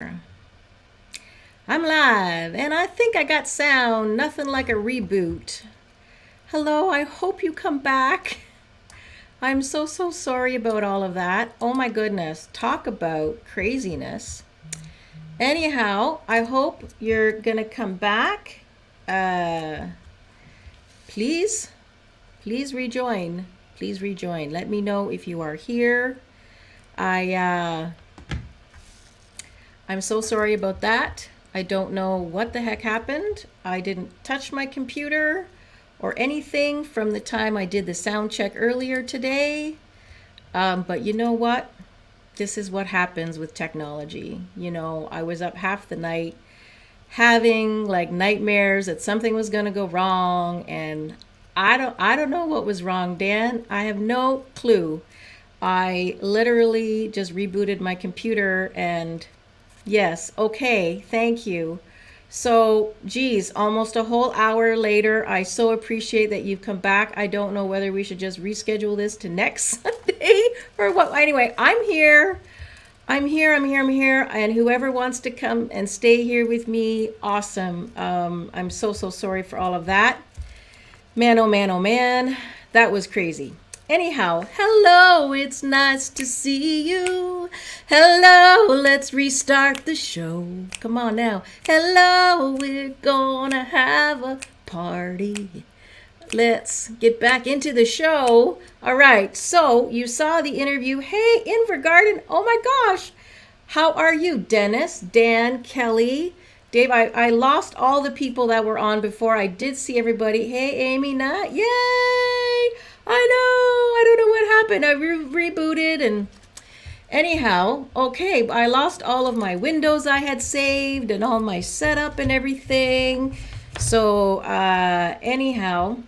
I'm live, and I think I got sound, nothing like a reboot. Hello, I hope you come back. I'm so sorry about all of that. Oh my goodness, talk about craziness. Anyhow, I hope you're gonna come back. Uh, please, please rejoin. Please rejoin. Let me know if you are here. I I'm so sorry about that. I don't know what the heck happened. I didn't touch my computer or anything from the time I did the sound check earlier today. But you know what? This is what happens with technology. I was up half the night having like nightmares that something was going to go wrong, and I don't know what was wrong, Dan. I have no clue. I literally just rebooted my computer and yes, okay, thank you. So, geez, almost a whole hour later, I so appreciate that you've come back. I don't know whether we should just reschedule this to next Sunday or what. Anyway, I'm here. I'm here. And whoever wants to come and stay here with me, awesome. I'm so sorry for all of that. Man, oh man, oh man. That was crazy. Anyhow, hello, it's nice to see you. Hello, let's restart the show. Come on now. Hello, we're gonna have a party. Let's get back into the show. All right, so you saw the interview. Hey, Invergarden, oh my gosh. How are you, Dennis, Dan, Kelly, Dave? I lost all the people that were on before. I did see everybody. Hey, Amy, Nat, yay! I know. I don't know what happened. I rebooted and anyhow, okay, I lost all of my windows I had saved and all my setup and everything. So, anyhow,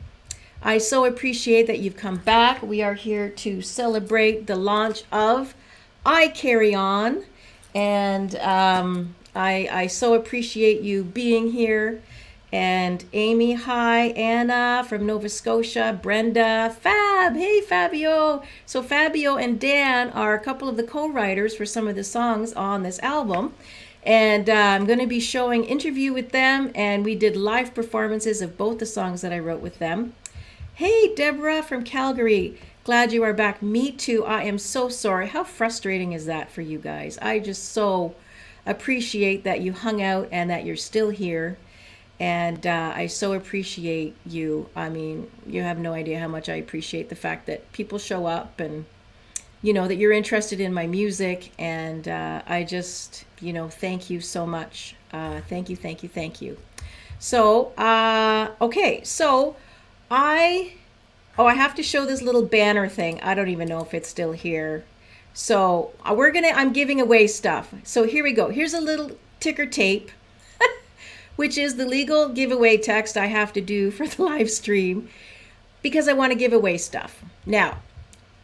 I so appreciate that you've come back. We are here to celebrate the launch of I Carry On. And I so appreciate you being here. And Amy, hi. Anna from Nova Scotia. Brenda, Fab, hey Fabio. So Fabio and Dan are a couple of the co-writers for some of the songs on this album. And I'm going to be showing interview with them, and we did live performances of both the songs that I wrote with them. Hey, Deborah from Calgary. Glad you are back. Me too. I am so sorry. How frustrating is that for you guys? I just so appreciate that you hung out and that you're still here. And I so appreciate you. I mean, you have no idea how much I appreciate the fact that people show up and, that you're interested in my music. And I just, thank you so much. Thank you. So, okay. So I have to show this little banner thing. I don't even know if it's still here. So I'm giving away stuff. So here we go. Here's a little ticker tape, which is the legal giveaway text I have to do for the live stream because I want to give away stuff. Now,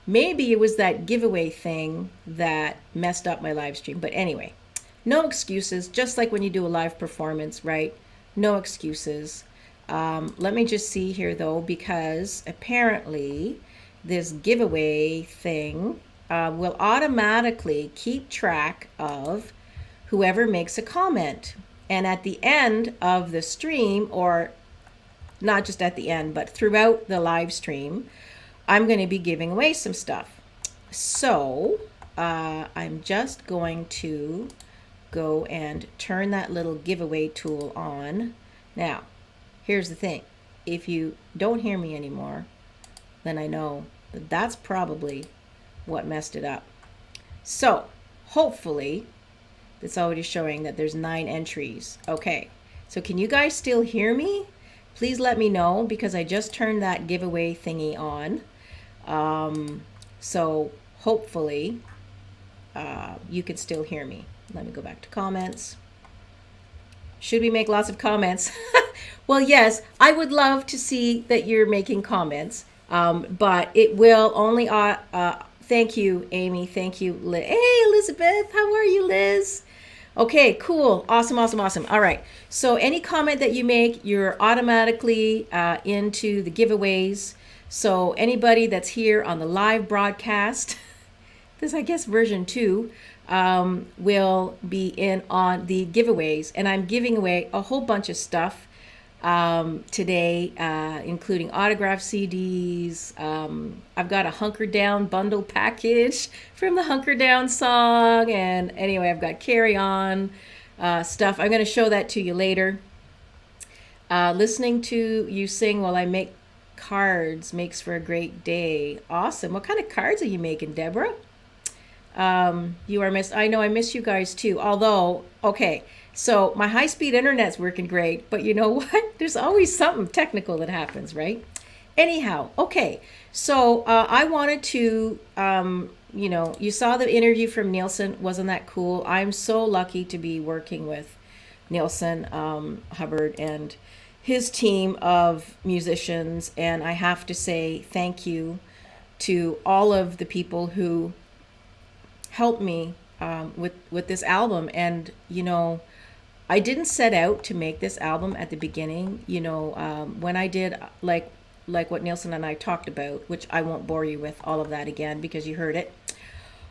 maybe it was that giveaway thing that messed up my live stream. But anyway, no excuses, just like when you do a live performance, right? No excuses. Let me just see here though, because apparently this giveaway thing will automatically keep track of whoever makes a comment. And at the end of the stream, or not just at the end, but throughout the live stream, I'm going to be giving away some stuff. So I'm just going to go and turn that little giveaway tool on. Now, here's the thing. If you don't hear me anymore, then I know that that's probably what messed it up. So hopefully it's already showing that there's 9 entries. Okay, so can you guys still hear me? Please let me know because I just turned that giveaway thingy on. So hopefully you can still hear me. Let me go back to comments. Should we make lots of comments? Well, yes, I would love to see that you're making comments, but it will only, thank you, Amy, thank you, Liz. Hey, Elizabeth, how are you, Liz? Okay, cool, awesome. All right, so any comment that you make, you're automatically into the giveaways. So anybody that's here on the live broadcast, this I guess version 2, will be in on the giveaways. And I'm giving away a whole bunch of stuff today, including autograph CDs. I've got a Hunker Down bundle package from the Hunker Down song. And anyway, I've got Carry On stuff. I'm going to show that to you later. Listening to you sing while I make cards makes for a great day. Awesome. What kind of cards are you making, Deborah? You are missed. I know I miss you guys too. Although, okay, so my high-speed internet's working great, but you know what? There's always something technical that happens, right? Anyhow, okay. So I wanted to, you saw the interview from Nielsen. Wasn't that cool? I'm so lucky to be working with Nielsen Hubbard and his team of musicians. And I have to say thank you to all of the people who helped me with this album. And I didn't set out to make this album at the beginning. When I did like what Nielsen and I talked about, which I won't bore you with all of that again because you heard it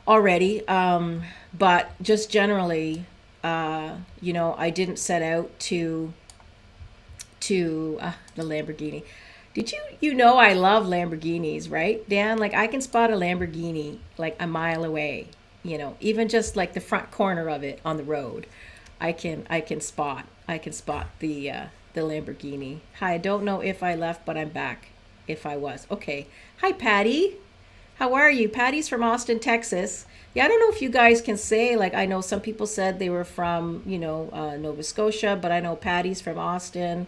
already. But just generally, I didn't set out to the Lamborghini. Did I love Lamborghinis, right, Dan? Like I can spot a Lamborghini like a mile away. Even just like the front corner of it on the road, I can spot the Lamborghini. Hi, I don't know if I left, but I'm back. If I was, okay. Hi, Patty. How are you? Patty's from Austin, Texas. Yeah, I don't know if you guys can say, like, I know some people said they were from, Nova Scotia, but I know Patty's from Austin.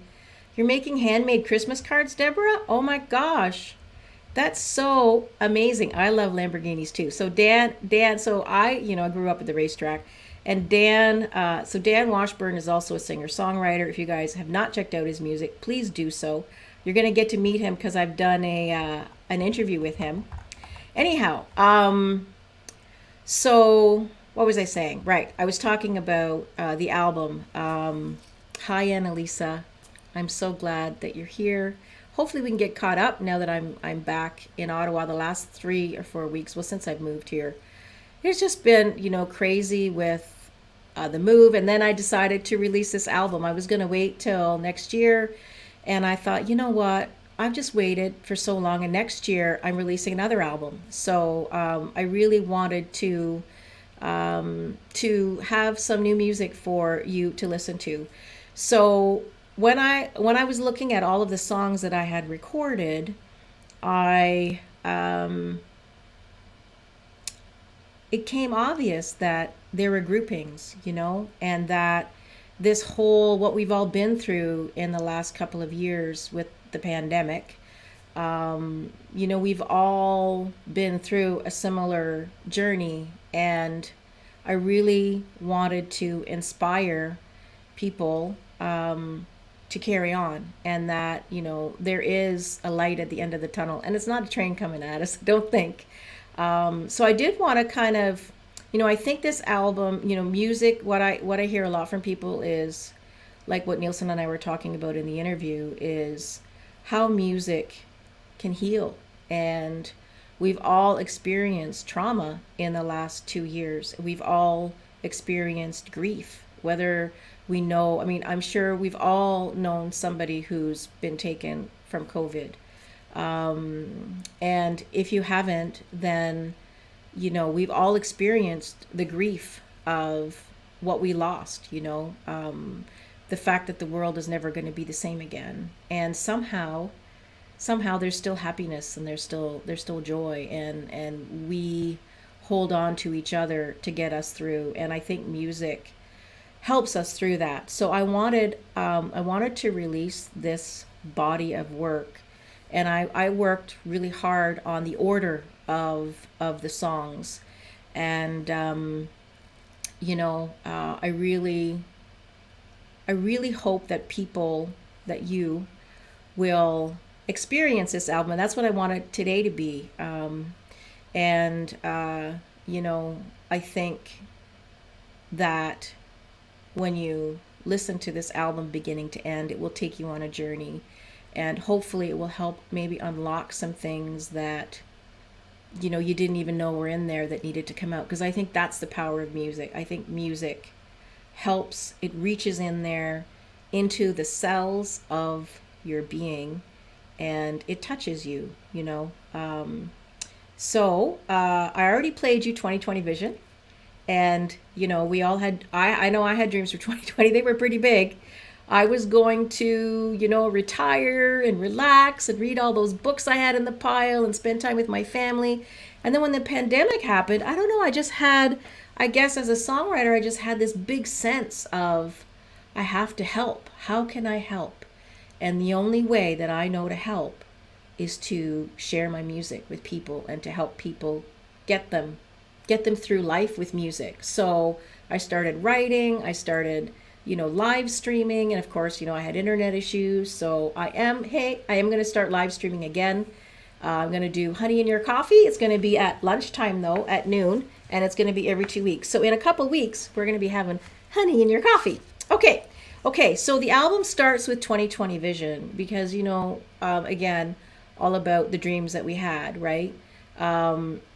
You're making handmade Christmas cards, Deborah? Oh my gosh. That's so amazing. I love Lamborghinis too. So Dan, so I grew up at the racetrack. And Dan Washburn is also a singer-songwriter. If you guys have not checked out his music, please do so. You're going to get to meet him because I've done an interview with him. Anyhow, so what was I saying? Right, I was talking about the album. Hi, Annalisa. I'm so glad that you're here. Hopefully we can get caught up now that I'm back in Ottawa the last 3 or 4 weeks. Well, since I've moved here, it's just been crazy with the move, and then I decided to release this album. I was going to wait till next year, and I thought, you know what? I've just waited for so long, and next year I'm releasing another album. So I really wanted to have some new music for you to listen to. So when I was looking at all of the songs that I had recorded, it came obvious that there were groupings, and that this whole, what we've all been through in the last couple of years with the pandemic, we've all been through a similar journey, and I really wanted to inspire people to carry on, and that there is a light at the end of the tunnel, and it's not a train coming at us, don't think. So I did want to kind of, I think this album, music, what I hear a lot from people is, like what Nielsen and I were talking about in the interview, is how music can heal. And we've all experienced trauma in the last 2 years. We've all experienced grief, whether we know, I'm sure we've all known somebody who's been taken from COVID. And if you haven't, then, we've all experienced the grief of what we lost, the fact that the world is never going to be the same again. And somehow there's still happiness, and there's still joy, and we hold on to each other to get us through. And I think music helps us through that. So I wanted to release this body of work, and I worked really hard on the order of the songs, and I really hope that you will experience this album, and that's what I wanted today to be. I think that when you listen to this album beginning to end, it will take you on a journey, and hopefully it will help maybe unlock some things that you didn't even know were in there that needed to come out. Because I think that's the power of music. I think music helps, it reaches in there into the cells of your being and it touches you. I already played you 2020 Vision. And, we all had, I know I had dreams for 2020. They were pretty big. I was going to, retire and relax and read all those books I had in the pile and spend time with my family. And then when the pandemic happened, I don't know, I just had, I guess as a songwriter, I just had this big sense of, I have to help. How can I help? And the only way that I know to help is to share my music with people and to help people get them get them through life with music. So I started writing, I started, live streaming, and of course, I had internet issues. So I am going to start live streaming again. I'm going to do Honey in Your Coffee. It's going to be at lunchtime though, at noon, and it's going to be every 2 weeks. So in a couple weeks, we're going to be having Honey in Your Coffee. Okay, so the album starts with 2020 Vision because, again, all about the dreams that we had, right?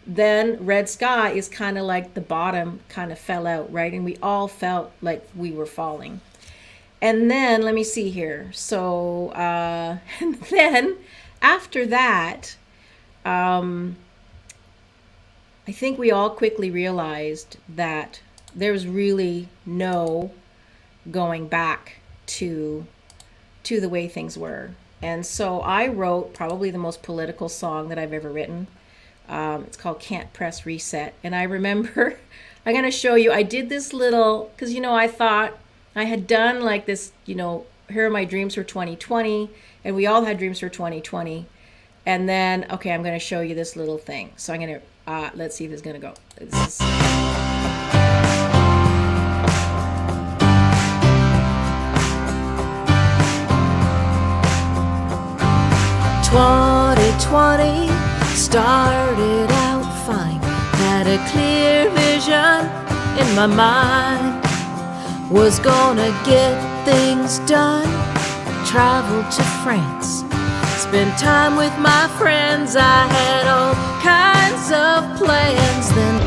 Then Red Sky is kind of like the bottom kind of fell out, right? And we all felt like we were falling. And then, let me see here. So, and then after that, I think we all quickly realized that there was really no going back to the way things were. And so I wrote probably the most political song that I've ever written. It's called Can't Press Reset. And I remember, I'm going to show you, I did this little, because, I thought I had done like this, here are my dreams for 2020. And we all had dreams for 2020. And then, okay, I'm going to show you this little thing. So I'm going to, let's see if it's going to go. This is... 2020 started out fine. Had a clear vision in my mind. Was gonna get things done. Travel to France. Spend time with my friends. I had all kinds of plans. Then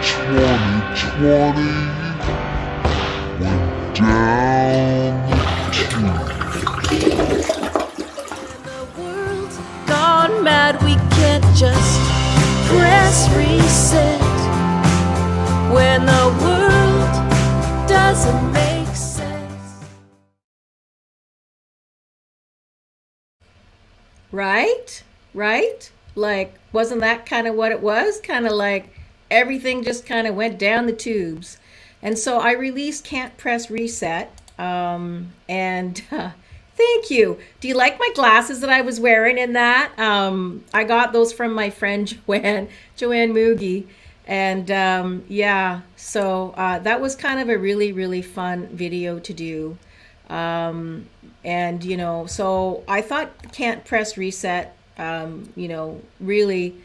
2020 went down mad, we can't just press reset when the world doesn't make sense. Right? Like, wasn't that kind of what it was? Kind of like everything just kind of went down the tubes. And so I released Can't Press Reset. Thank you. Do you like my glasses that I was wearing in that? I got those from my friend Joanne Mugi. And so that was kind of a really, really fun video to do. So I thought Can't Press Reset, really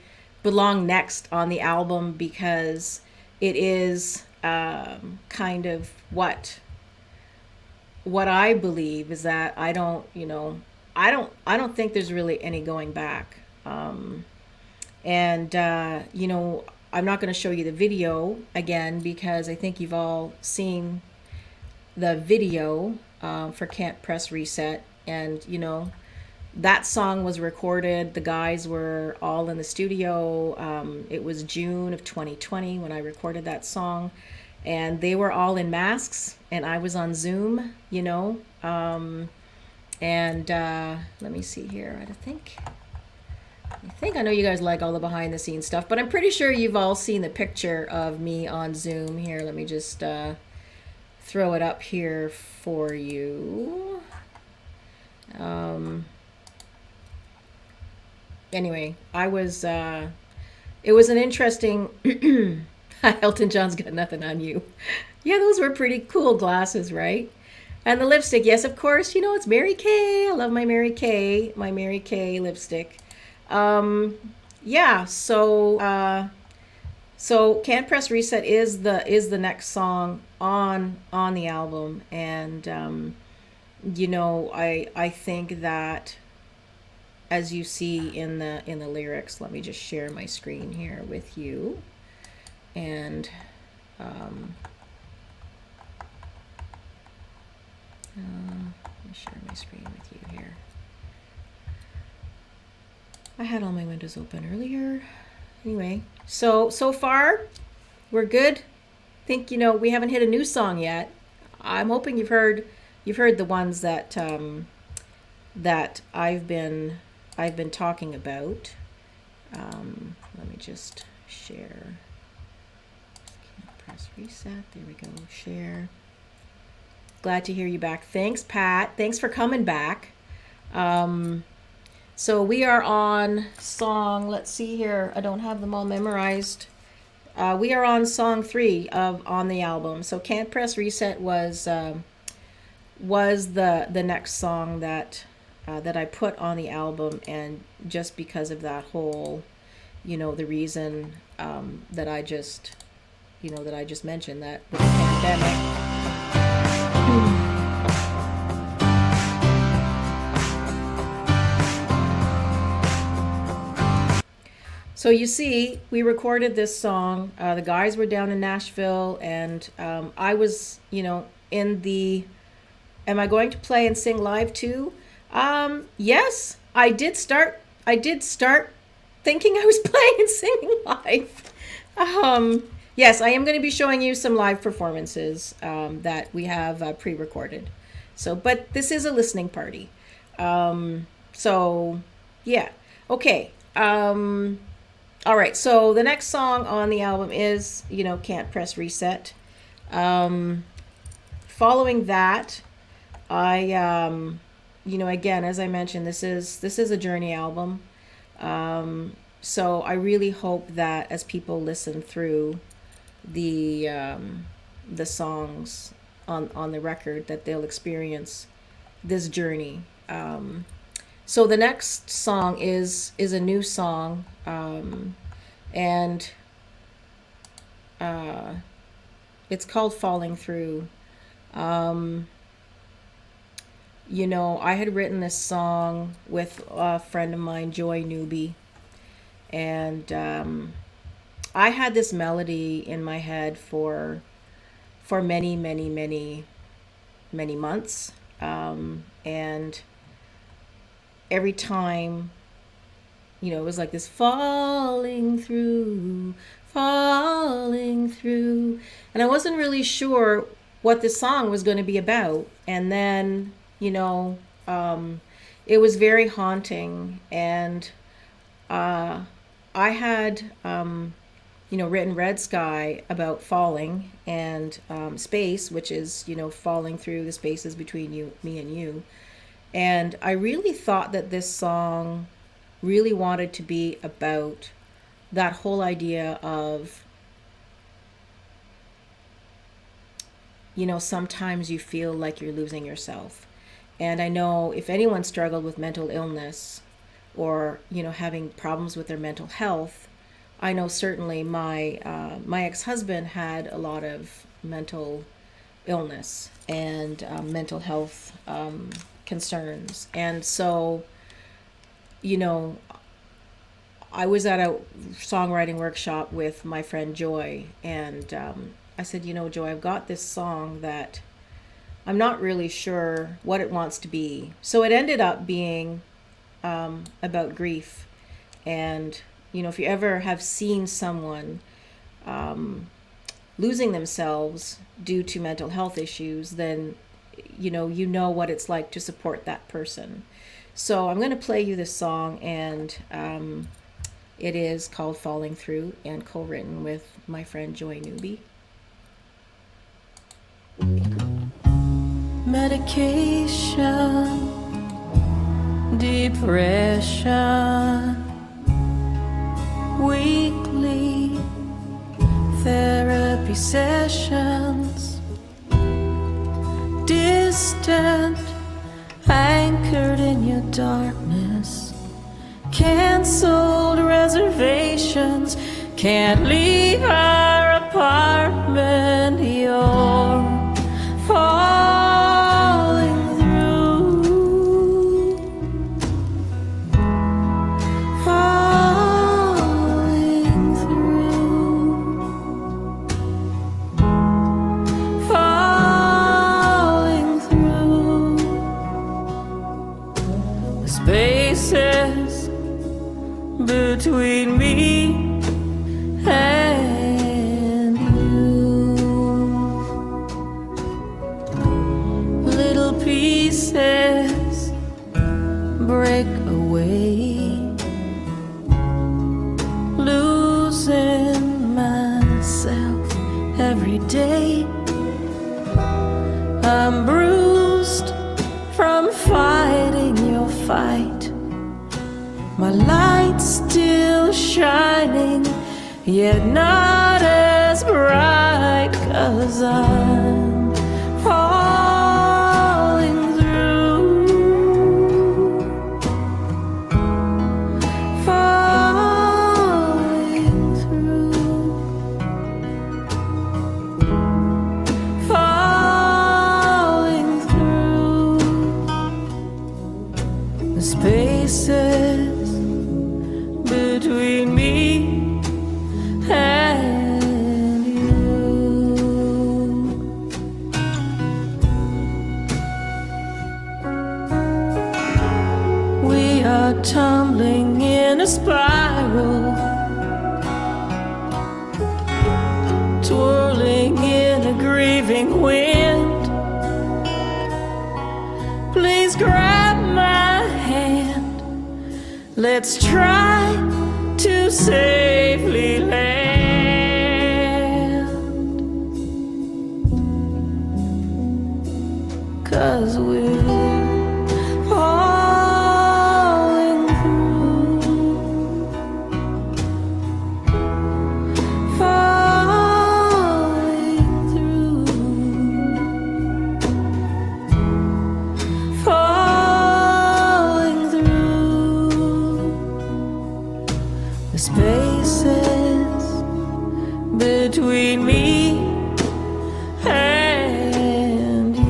belonged next on the album because it is kind of what I believe is that I don't think there's really any going back. I'm not going to show you the video again because I think you've all seen the video for Can't Press Reset. And, that song was recorded. The guys were all in the studio. It was June of 2020 when I recorded that song. And they were all in masks and I was on Zoom, let me see here. I think I know you guys like all the behind the scenes stuff, but I'm pretty sure you've all seen the picture of me on Zoom here. Let me just throw it up here for you. Anyway, it was an interesting Elton John's Got Nothing on You. Yeah, those were pretty cool glasses, right? And the lipstick, yes, of course, it's Mary Kay. I love my Mary Kay lipstick. So Can't Press Reset is the next song on the album, and I think that as you see in the lyrics. Let me just share my screen here with you, and let me share my screen with you here. I had all my windows open earlier. Anyway, so far we're good. Think, we haven't hit a new song yet. I'm hoping you've heard the ones that that I've been talking about. Let me just share. Press reset. There we go. Share. Glad to hear you back. Thanks, Pat. Thanks for coming back. So we are on song, let's see here. I don't have them all memorized. We are on song 3 on the album. So Can't Press Reset was the next song that I put on the album, and just because of that whole, the reason that I just mentioned, that with the pandemic. So you see, we recorded this song. The guys were down in Nashville, and I was, in the. Am I going to play and sing live too? Yes, I did start thinking I was playing and singing live. Yes, I am going to be showing you some live performances that we have pre-recorded. So, but this is a listening party. So, yeah. Okay. All right, so the next song on the album is, Can't Press Reset. Following that, I, again, as I mentioned, this is a journey album. So I really hope that as people listen through the songs on the record, that they'll experience this journey. So the next song is a new song, and it's called Falling Through. I had written this song with a friend of mine, Joy Newby, and I had this melody in my head for many, many, many, many months, and every time, it was like this falling through, and I wasn't really sure what this song was going to be about. And then, it was very haunting, and I had, written Red Sky about falling, and space, which is, falling through the spaces between me and you. And I really thought that this song really wanted to be about that whole idea of, sometimes you feel like you're losing yourself. And I know if anyone struggled with mental illness or, having problems with their mental health, I know certainly my ex-husband had a lot of mental illness and mental health concerns. And so, I was at a songwriting workshop with my friend Joy, and I said, Joy, I've got this song that I'm not really sure what it wants to be. So it ended up being about grief. And, if you ever have seen someone losing themselves due to mental health issues, then you know what it's like to support that person. So I'm going to play you this song, and it is called Falling Through and co-written with my friend Joy Newby. Medication, depression, weekly therapy sessions, distant, anchored in your darkness, canceled reservations, can't leave our apartment, you're falling through. between me and you. Little pieces break away, losing myself every day. I'm bruised from fighting your fight. My light's still shining, yet not as bright, 'cause I'm falling through, falling through, falling through the spaces between me and you. We are tumbling in a spiral, twirling in a grieving wind. Please grab my hand, let's try to safely land, 'cause we're falling through, falling through, falling through the spaces between me and you.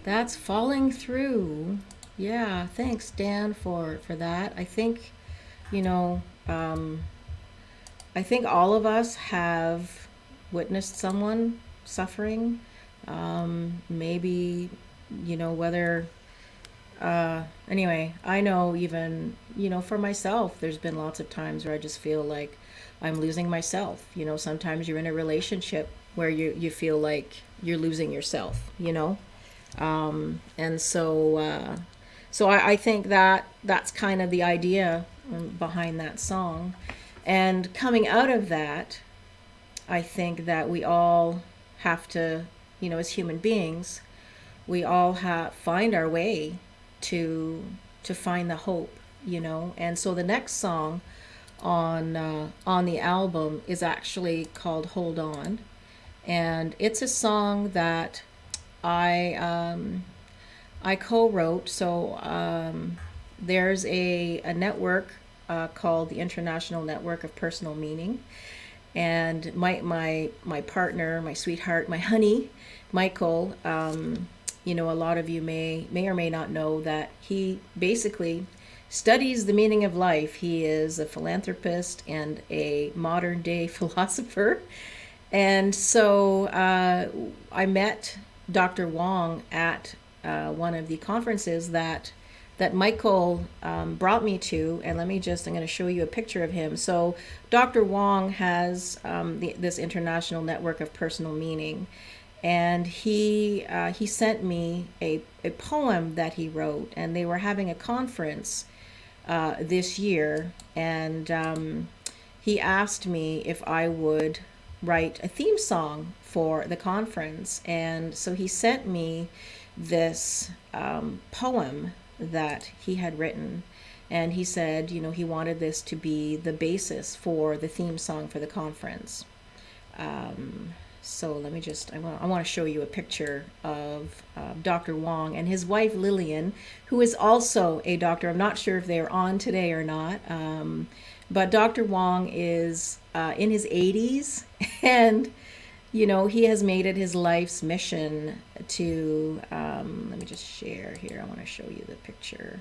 That's Falling Through. Yeah, thanks, Dan, for that. I think, you know, I think all of us have witnessed someone suffering. Maybe, you know, whether, anyway, I know even, you know, for myself, there's been lots of times where I just feel like I'm losing myself. You know, sometimes you're in a relationship where you feel like you're losing yourself, you know? And so I think that that's kind of the idea behind that song. And coming out of that, I think that we all have to, you know, as human beings, we all find our way to find the hope, you know. And so the next song on the album is actually called Hold On, and it's a song that I co-wrote. So there's a network called the International Network of Personal Meaning, and my partner, my sweetheart, my honey, Michael. You know, a lot of you may or may not know that he basically studies the meaning of life. He is a philanthropist and a modern day philosopher. And so I met Dr. Wong at one of the conferences that Michael brought me to, and I'm going to show you a picture of him. So Dr. Wong has this International Network of Personal Meaning, and he sent me a poem that he wrote, and they were having a conference this year, and he asked me if I would write a theme song for the conference. And so he sent me this poem that he had written, and he said, you know, he wanted this to be the basis for the theme song for the conference. So let me just, I want to show you a picture of Dr. Wong and his wife Lillian, who is also a doctor. I'm not sure if they're on today or not, but Dr. Wong is in his 80s, and you know, he has made it his life's mission to, let me just share here. I want to show you the picture.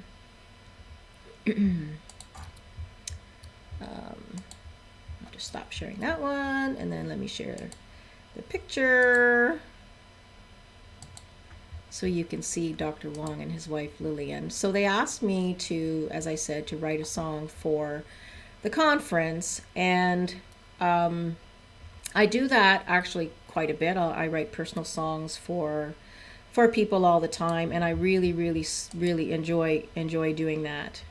I'll just stop sharing that one, and then let me share the picture so you can see Dr. Wong and his wife Lillian. So they asked me to, as I said, to write a song for the conference, and I do that actually quite a bit. I write personal songs for people all the time, and I really enjoy doing that.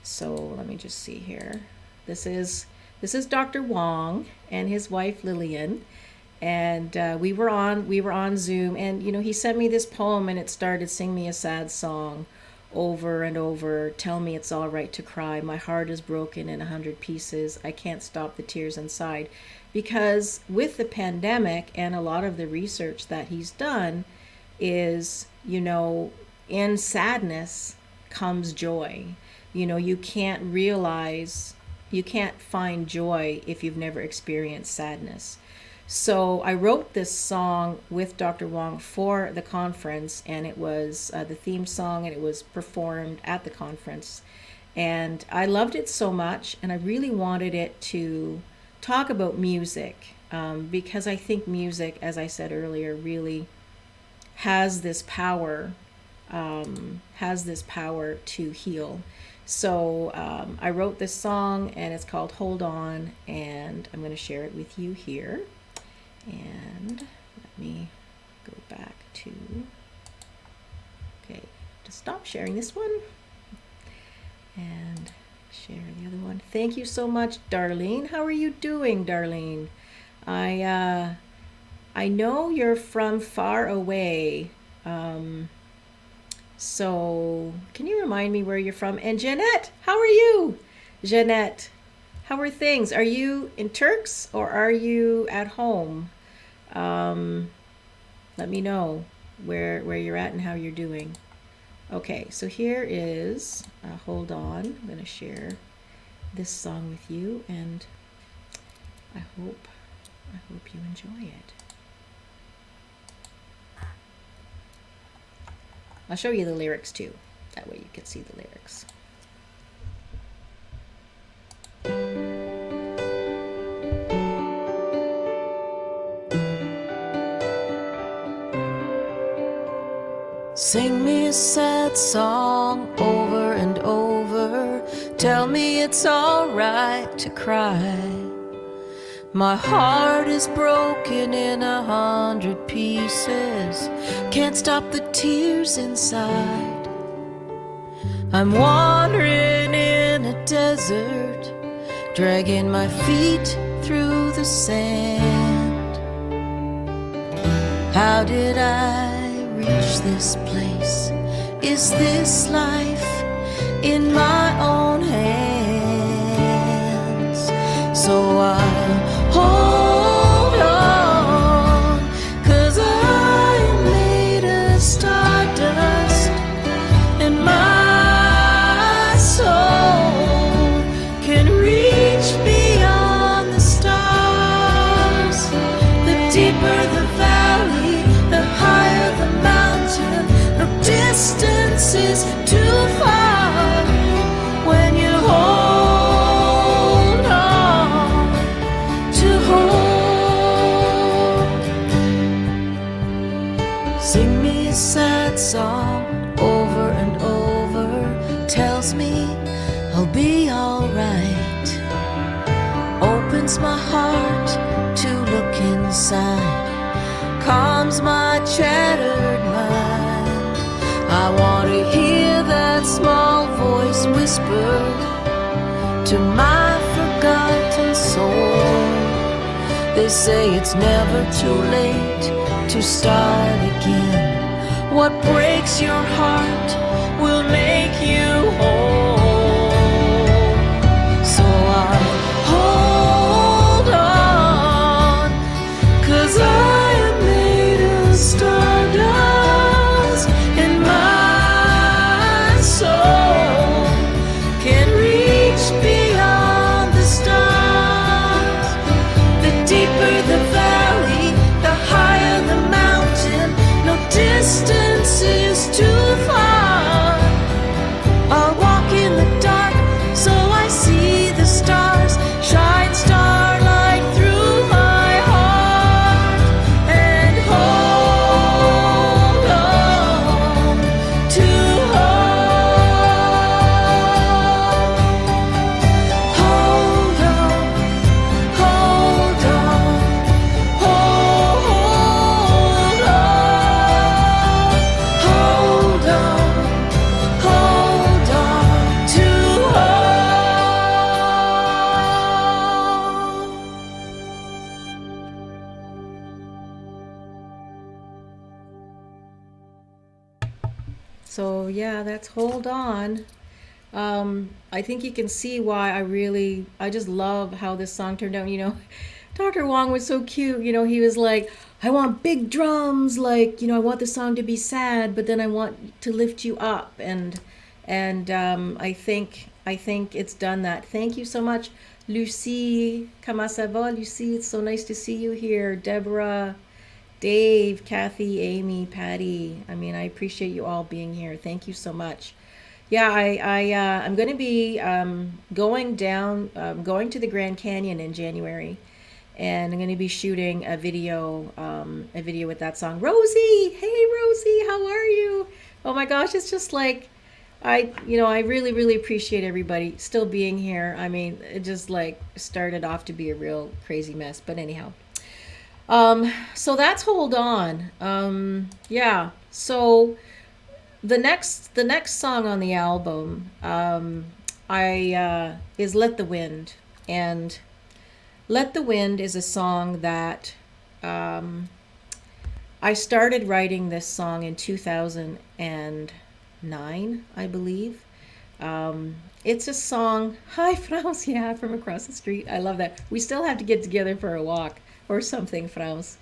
So let me just see here. This is Dr. Wong and his wife Lillian, and we were on Zoom, and you know, he sent me this poem, and it started, "Sing me a sad song over and over, tell me it's all right to cry, my heart is broken in 100 pieces, I can't stop the tears inside." Because with the pandemic and a lot of the research that he's done is, you know, in sadness comes joy. You know, you can't find joy if you've never experienced sadness. So I wrote this song with Dr. Wong for the conference, and it was the theme song, and it was performed at the conference. And I loved it so much, and I really wanted it to talk about music, because I think music, as I said earlier, really has this power to heal. So I wrote this song, and it's called Hold On, and I'm going to share it with you here. And let me go back to, okay, to stop sharing this one and share the other one. Thank you so much, Darlene. How are you doing, Darlene? I know you're from far away. So can you remind me where you're from? And Jeanette, how are you? Jeanette, how are things? Are you in Turks or are you at home? Let me know where you're at and how you're doing. Okay, so here is, hold on, I'm going to share this song with you, and I hope you enjoy it. I'll show you the lyrics too. That way you can see the lyrics. Sing me a sad song over and over. Tell me it's alright to cry. My heart is broken in 100 pieces. Can't stop the tears inside. I'm wandering in a desert, dragging my feet through the sand. How did I reach this place? Is this life in my own hands? So I hold on, 'cause I'm made of stardust, and my soul can reach beyond the stars. The deeper the valley, the higher the mountain. No distance is too far when you hold on to hope. Sing me a sad song over and over. Tells me I'll be alright. Opens my heart to look inside. Calms my shattered mind. I want to hear that small voice whisper to my forgotten soul. They say it's never too late to start again. What breaks your heart will make you whole. So I hold on, 'cause I am made of stardust, and my soul can reach beyond the stars. The deeper the valley, So yeah, that's Hold On. I think you can see why I just love how this song turned out. Dr. Wong was so cute. He was like, I want big drums, like, I want the song to be sad, but then I want to lift you up. And I think it's done that. Thank you so much, Lucie. Comment ça va, Lucie? It's so nice to see you here. Deborah, Dave, Kathy, Amy, Patty. I appreciate you all being here. Thank you so much. Yeah, I'm going to be going to the Grand Canyon in January, and I'm going to be shooting a video with that song. Rosie, hey Rosie, how are you? Oh my gosh, it's just like I really, really appreciate everybody still being here. It just like started off to be a real crazy mess, but anyhow. So that's Hold On. Yeah. So the next song on the album, I is Let the Wind, and Let the Wind is a song that I started writing this song in 2009, I believe. It's a song. Hi, Franz. Yeah, from across the street. I love that. We still have to get together for a walk or something, Franz.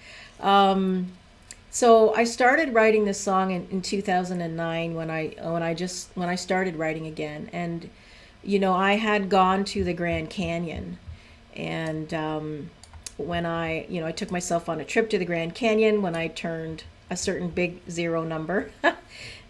So I started writing this song in 2009 when I started writing again, and I had gone to the Grand Canyon, and when I took myself on a trip to the Grand Canyon when I turned a certain big zero number,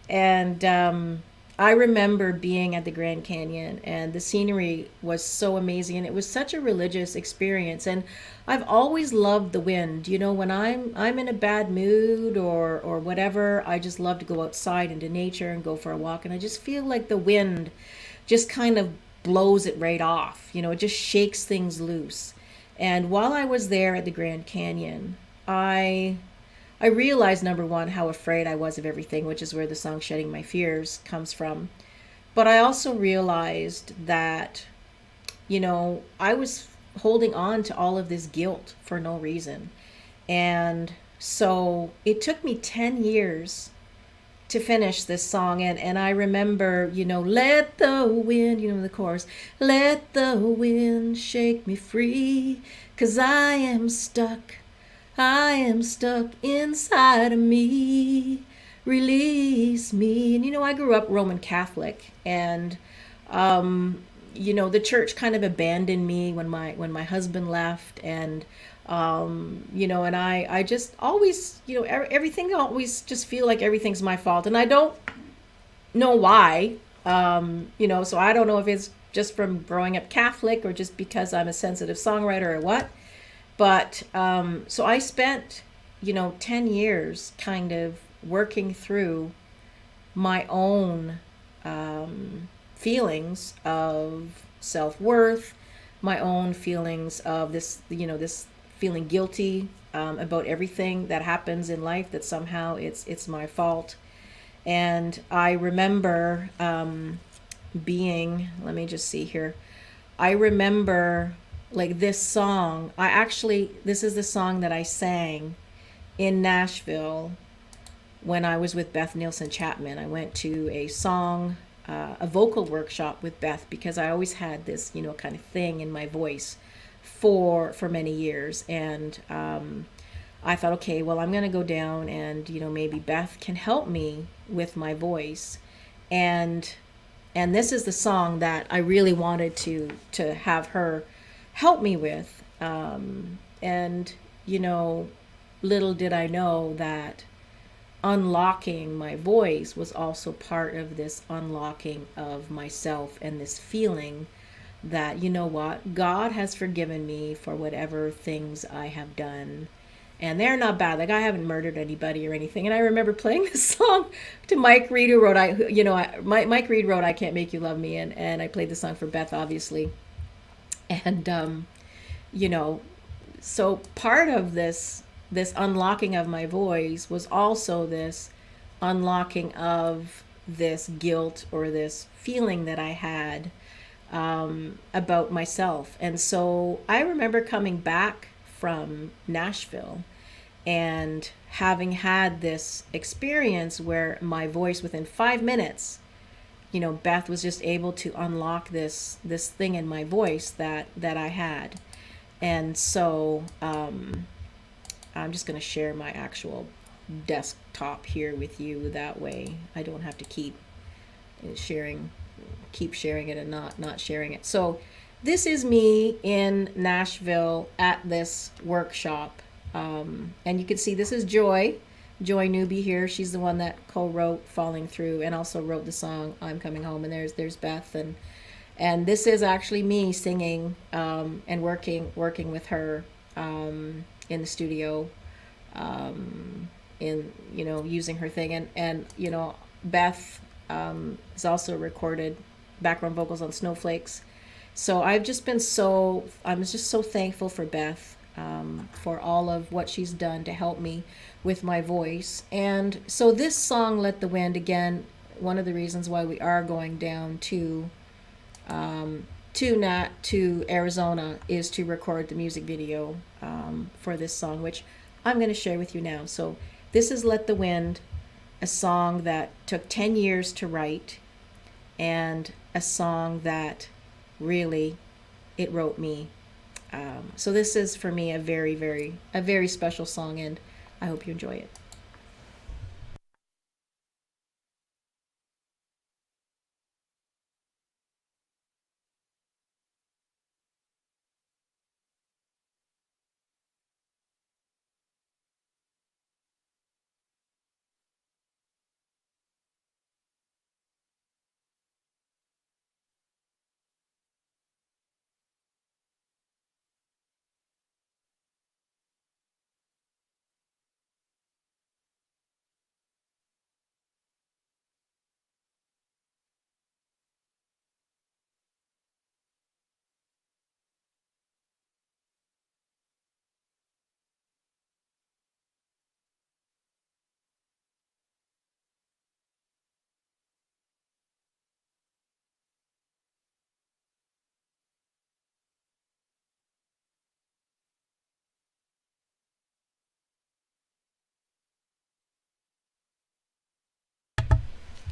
and I remember being at the Grand Canyon, and the scenery was so amazing, and it was such a religious experience. And I've always loved the wind. When I'm in a bad mood or whatever, I just love to go outside into nature and go for a walk, and I just feel like the wind just kind of blows it right off. It just shakes things loose. And while I was there at the Grand Canyon, I realized, number one, how afraid I was of everything, which is where the song Shedding My Fears comes from. But I also realized that, I was holding on to all of this guilt for no reason. And so it took me 10 years to finish this song. And I remember, let the wind, the chorus, let the wind shake me free, 'cause I am stuck inside of me. Release me. And I grew up Roman Catholic, and the church kind of abandoned me when my husband left, and and I just always, everything always just feel like everything's my fault, and I don't know why. So I don't know if it's just from growing up Catholic or just because I'm a sensitive songwriter or what. But so I spent, 10 years kind of working through my own feelings of self-worth, my own feelings of this feeling guilty about everything that happens in life, that somehow it's my fault. And I remember let me just see here. I remember like this song. This is the song that I sang in Nashville when I was with Beth Nielsen Chapman. I went to a vocal workshop with Beth, because I always had this, kind of thing in my voice for many years. And I thought, okay, well, I'm going to go down and, maybe Beth can help me with my voice. And this is the song that I really wanted to have her help me with. And, little did I know that unlocking my voice was also part of this unlocking of myself, and this feeling that, what, God has forgiven me for whatever things I have done. And they're not bad. Like, I haven't murdered anybody or anything. And I remember playing this song to Mike Reed, who wrote, Mike Reed wrote I Can't Make You Love Me. And I played the song for Beth, obviously. And, so part of this unlocking of my voice was also this unlocking of this guilt, or this feeling that I had about myself. And so I remember coming back from Nashville, And having had this experience where my voice within 5 minutes, Beth was just able to unlock this thing in my voice that I had. And so I'm just going to share my actual desktop here with you. That way I don't have to keep sharing it and not sharing it. So this is me in Nashville at this workshop. And you can see this is Joy Newby here. She's the one that co-wrote Falling Through and also wrote the song I'm Coming Home. And there's Beth, and this is actually me singing and working with her in the studio, using her thing. And Beth has also recorded background vocals on Snowflakes. So I'm just so thankful for Beth, for all of what she's done to help me with my voice. And so this song, Let the Wind, again, one of the reasons why we are going down to Arizona is to record the music video for this song, which I'm going to share with you now. So this is Let the Wind, a song that took 10 years to write, and a song that really, it wrote me. So this is for me a very special song, and I hope you enjoy it.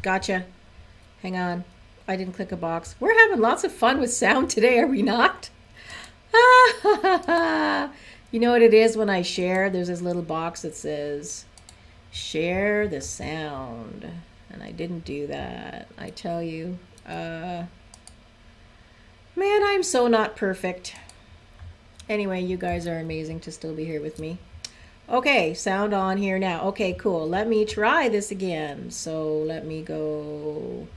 Gotcha. Hang on. I didn't click a box. We're having lots of fun with sound today, are we not? You know what it is when I share? There's this little box that says, share the sound. And I didn't do that. I tell you. Man, I'm so not perfect. Anyway, you guys are amazing to still be here with me. Okay, sound on here now. Okay, cool. Let me try this again. So let me go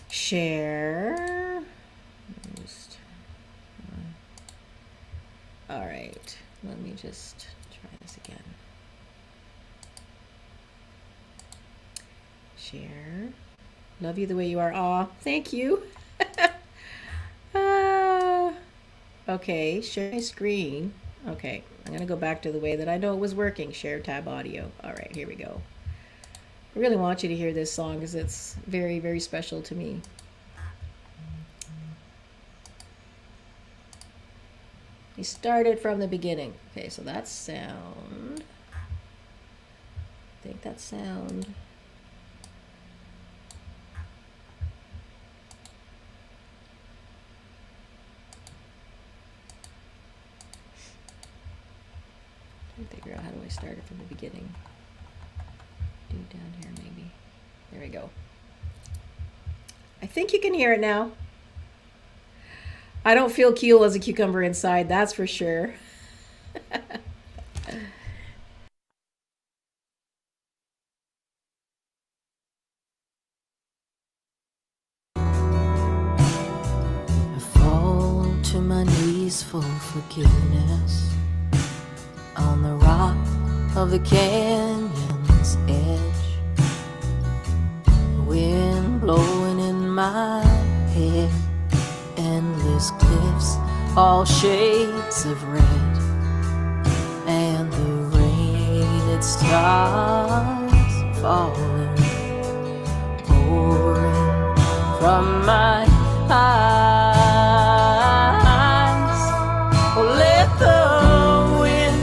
share. All right, let me just try this again. Share. Love you the way you are. Aw, thank you. Okay, share my screen. Okay, I'm gonna go back to the way that I know it was working. Share tab audio. All right, here we go. I really want you to hear this song because it's very special to me. We started from the beginning. Okay, so that's sound. I think that's sound. Trying to figure out how do I start it from the beginning. Do it down here maybe. There we go. I think you can hear it now. I don't feel cool as a cucumber inside, that's for sure. I fall to my knees for forgiveness on the rock of the canyon's edge. Wind blowing in my head, endless cliffs, all shades of red, and the rain, it starts falling, pouring from my eyes. Oh, let the wind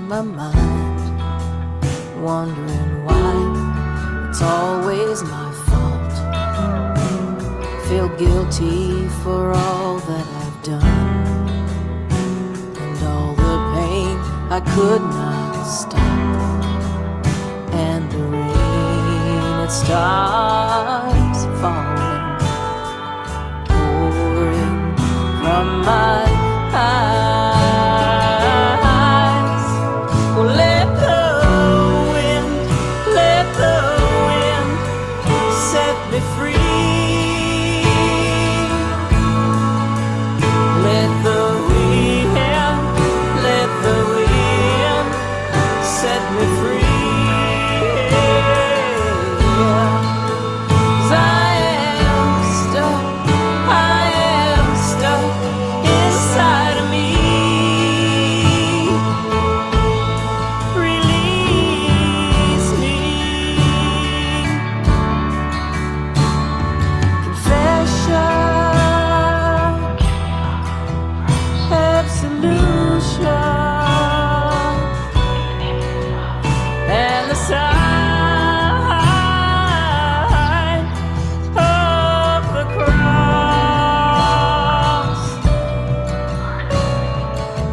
my mind, wondering why it's always my fault. Feel guilty for all that I've done, and all the pain I could not stop. And the rain, it starts falling, pouring from my eyes. Well, let the wind set me free. Let the wind set me free. 'Cause I am stuck inside of me. Release me. Confession, absolution, and the sign of the cross.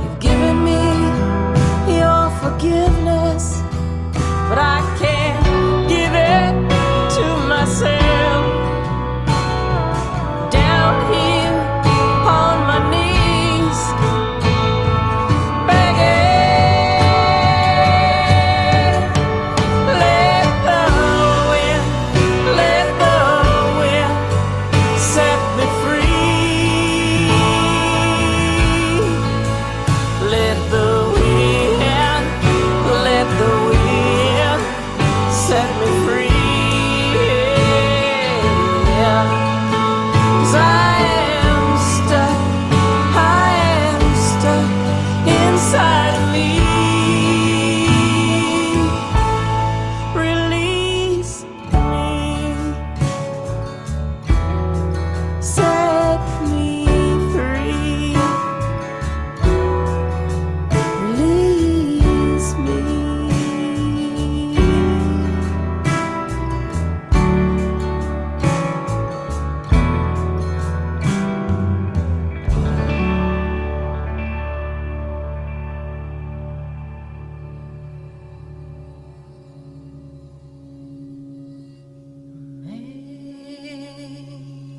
You've given me your forgiveness, but I can't give it to myself. Down here on my knees, begging. Let the wind set me free. Let the wind set me free. 'Cause I am stuck inside of me. Release me, set me free. Release me.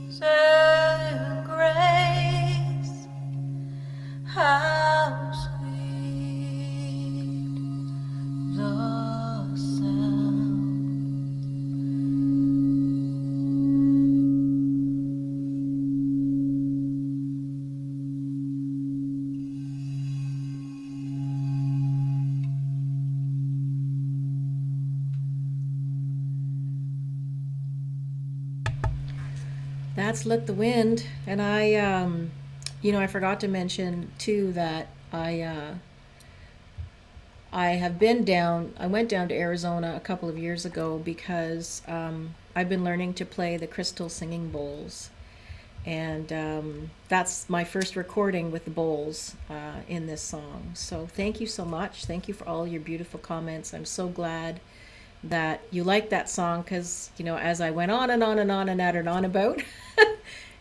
Amazing grace, how sweet the sound. That's Let the Wind. And I forgot to mention too that I have been down, I went down to Arizona a couple of years ago because I've been learning to play the crystal singing bowls. And that's my first recording with the bowls in this song. So thank you so much. Thank you for all your beautiful comments. I'm so glad that you like that song because, as I went on and on and on and on about,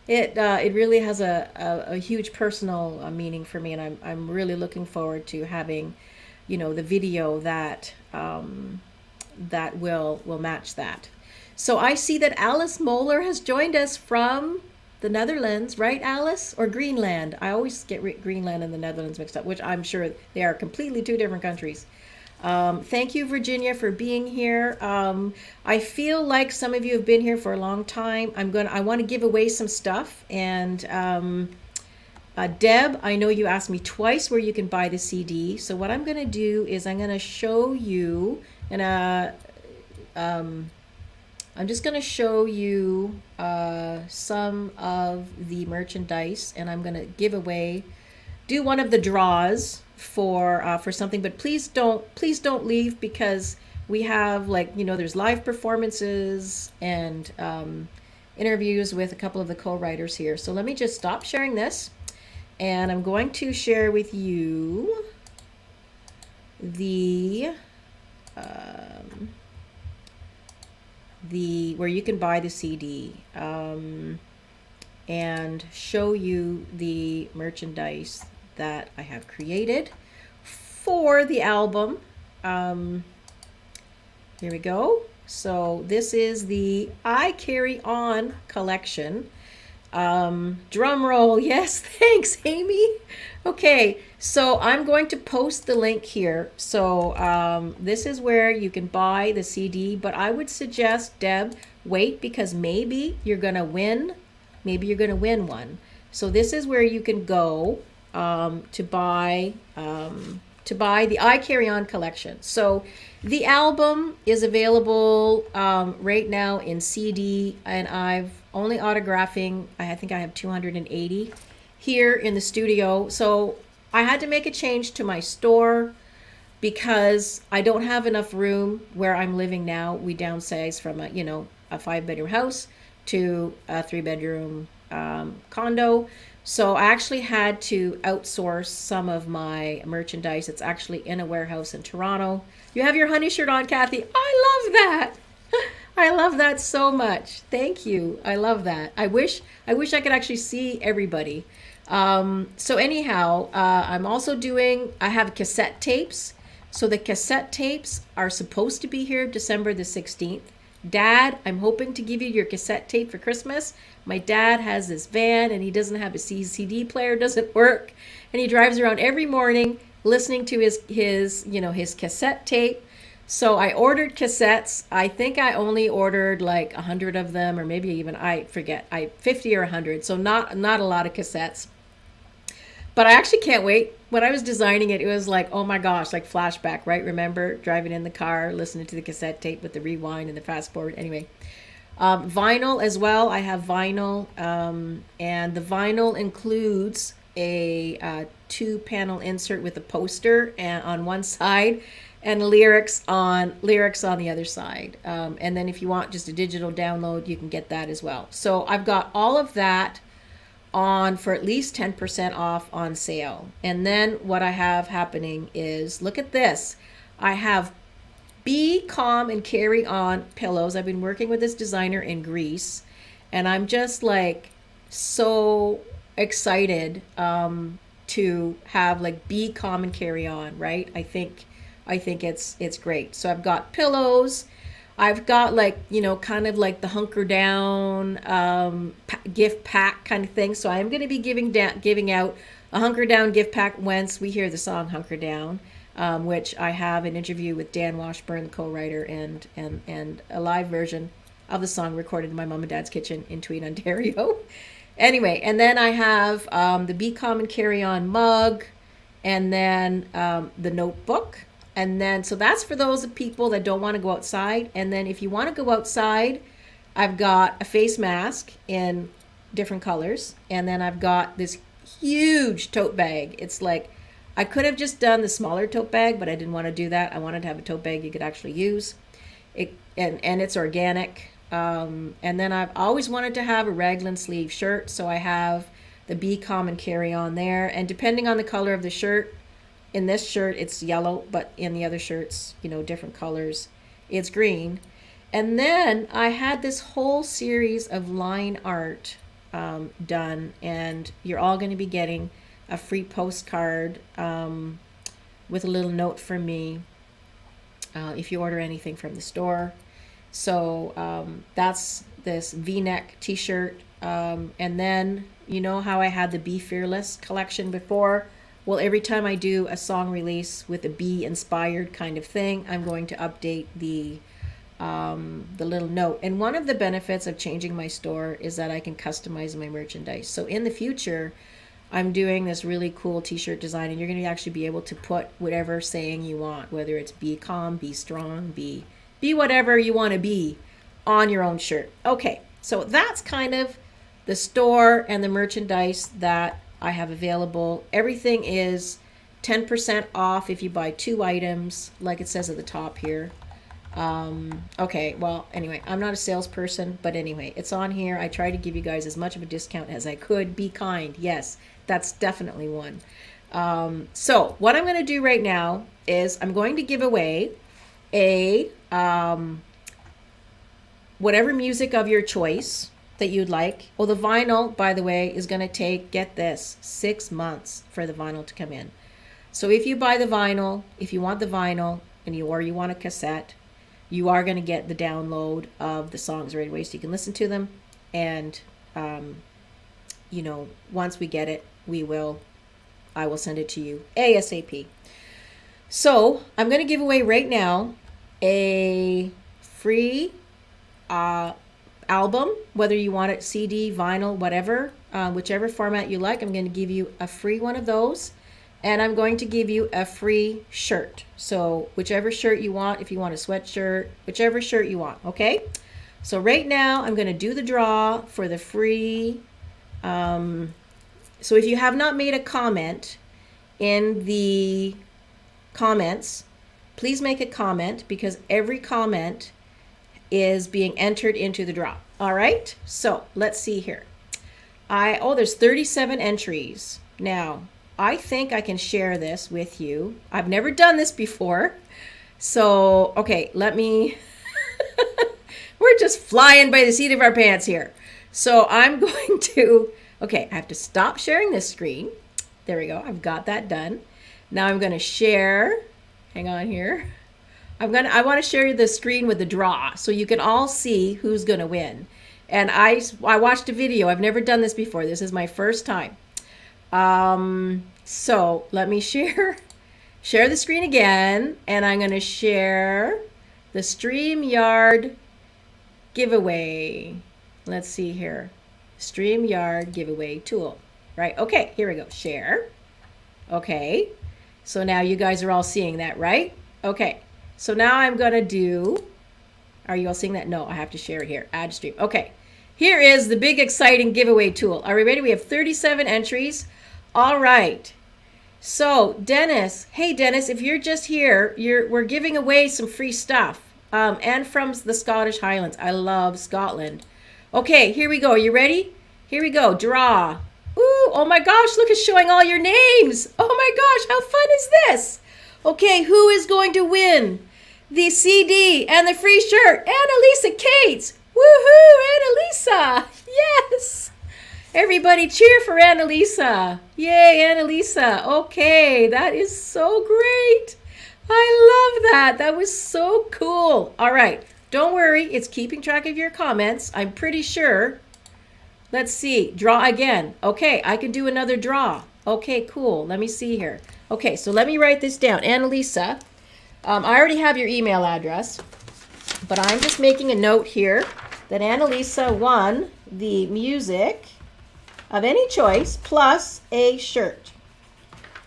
it really has a huge personal meaning for me, and I'm really looking forward to having, the video that that will match that. So I see that Alice Moeller has joined us from the Netherlands, right, Alice? Or Greenland? I always get Greenland and the Netherlands mixed up, which I'm sure they are completely two different countries. Thank you, Virginia, for being here. I feel like some of you have been here for a long time. I want to give away some stuff. And Deb, I know you asked me twice where you can buy the CD. So what I'm going to do is I'm going to show you, and I'm just going to show you some of the merchandise, and I'm going to do one of the draws for something, but please don't leave, because we have, there's live performances and interviews with a couple of the co-writers here. So let me just stop sharing this, and I'm going to share with you the where you can buy the CD, and show you the merchandise that I have created for the album. Here we go. So this is the I Carry On collection. Drum roll. Yes, thanks, Amy. Okay, so I'm going to post the link here. So this is where you can buy the CD, but I would suggest, Deb, wait, because maybe you're going to win. Maybe you're going to win one. So this is where you can go to buy the I Carry On collection. So the album is available right now in CD, and I've only autographing, I think I have 280 here in the studio. So I had to make a change to my store because I don't have enough room where I'm living now. We downsized from a 5-bedroom house to a 3-bedroom condo. So I actually had to outsource some of my merchandise. It's actually in a warehouse in Toronto. You have your honey shirt on, Kathy. I love that. I love that so much. Thank you. I love that. I wish I could actually see everybody. So anyhow, I'm also I have cassette tapes. So the cassette tapes are supposed to be here December the 16th. Dad, I'm hoping to give you your cassette tape for Christmas. My dad has this van and he doesn't have a CD player, doesn't work. And he drives around every morning listening to his cassette tape. So I ordered cassettes. I think I only ordered like 100 of them, or maybe even, I forget, 50 or 100. So not a lot of cassettes. But I actually can't wait. When I was designing it, it was like, oh my gosh, like flashback, right? Remember driving in the car, listening to the cassette tape with the rewind and the fast forward. Anyway, vinyl as well. I have vinyl, and the vinyl includes a 2-panel insert with a poster on one side and lyrics on the other side. And then if you want just a digital download, you can get that as well. So I've got all of that on for at least 10% off on sale. And then what I have happening is, look at this. I have Be Calm and Carry On pillows. I've been working with this designer in Greece, and I'm just like so excited to have like Be Calm and Carry On, right? I think it's great. So I've got pillows. I've got like, kind of like the hunker down gift pack kind of thing. So I'm going to be giving out a hunker down gift pack once we hear the song Hunker Down, which I have an interview with Dan Washburn, the co-writer, and a live version of the song recorded in my mom and dad's kitchen in Tweed, Ontario. Anyway, and then I have the Be Calm and Carry On mug, and then the notebook. And then, so that's for those people that don't want to go outside. And then if you want to go outside, I've got a face mask in different colors. And then I've got this huge tote bag. It's like, I could have just done the smaller tote bag, but I didn't want to do that. I wanted to have a tote bag you could actually use. And it's organic. And then I've always wanted to have a raglan sleeve shirt. So I have the Be Calm and Carry On there. And depending on the color of the shirt, in this shirt, it's yellow, but in the other shirts, different colors, it's green. And then I had this whole series of line art done, and you're all going to be getting a free postcard with a little note from me if you order anything from the store. So that's this V-neck t-shirt. And then, how I had the Be Fearless collection before? Well, every time I do a song release with a bee inspired kind of thing, I'm going to update the little note. And one of the benefits of changing my store is that I can customize my merchandise. So in the future, I'm doing this really cool t-shirt design, and you're going to actually be able to put whatever saying you want, whether it's be calm, be strong, be whatever you want to be on your own shirt. Okay, so that's kind of the store and the merchandise that I have available. Everything is 10% off if you buy 2 items, like it says at the top here. Okay, well, anyway, I'm not a salesperson, but anyway, it's on here. I try to give you guys as much of a discount as I could. Be kind. Yes, that's definitely one. So what I'm going to do right now is I'm going to give away a whatever music of your choice that you'd like. Well, the vinyl, by the way, is going to take, get this, 6 months for the vinyl to come in. So if you buy the vinyl, if you want the vinyl, or you want a cassette, you are going to get the download of the songs right away so you can listen to them. And, once we get it, I will send it to you ASAP. So I'm going to give away right now a free album, whether you want it CD, vinyl, whatever, whichever format you like. I'm going to give you a free one of those, and I'm going to give you a free shirt. So whichever shirt you want, if you want a sweatshirt, whichever shirt you want, okay? So right now I'm going to do the draw for the free. So if you have not made a comment in the comments, please make a comment, because every comment is being entered into the draw. All right, so let's see here. There's 37 entries. Now, I think I can share this with you. I've never done this before. So, okay, we're just flying by the seat of our pants here. So I'm going to, I have to stop sharing this screen. There we go, I've got that done. Now I'm going to share, hang on here. I want to share the screen with the draw so you can all see who's going to win. And I watched a video. I've never done this before. This is my first time. So let me share the screen again, and I'm going to share the StreamYard giveaway. Let's see here. StreamYard giveaway tool. Right? Okay, here we go. Share. Okay. So now you guys are all seeing that, right? Okay. So now I'm going to do, are you all seeing that? No, I have to share it here. Add stream. Okay. Here is the big exciting giveaway tool. Are we ready? We have 37 entries. All right. So Dennis, hey Dennis, if you're just here, we're giving away some free stuff. And from the Scottish Highlands. I love Scotland. Okay, here we go. Are you ready? Here we go. Draw. Ooh, oh my gosh, look, it's showing all your names. Oh my gosh, how fun is this? Okay, who is going to win the CD and the free shirt? Annalisa Cates. Woohoo, Annalisa. Yes. Everybody cheer for Annalisa. Yay, Annalisa. Okay, that is so great. I love that. That was so cool. All right, don't worry. It's keeping track of your comments. I'm pretty sure. Let's see. Draw again. Okay, I can do another draw. Okay, cool. Let me see here. Okay, so let me write this down. Annalisa, I already have your email address, but I'm just making a note here that Annalisa won the music of any choice plus a shirt.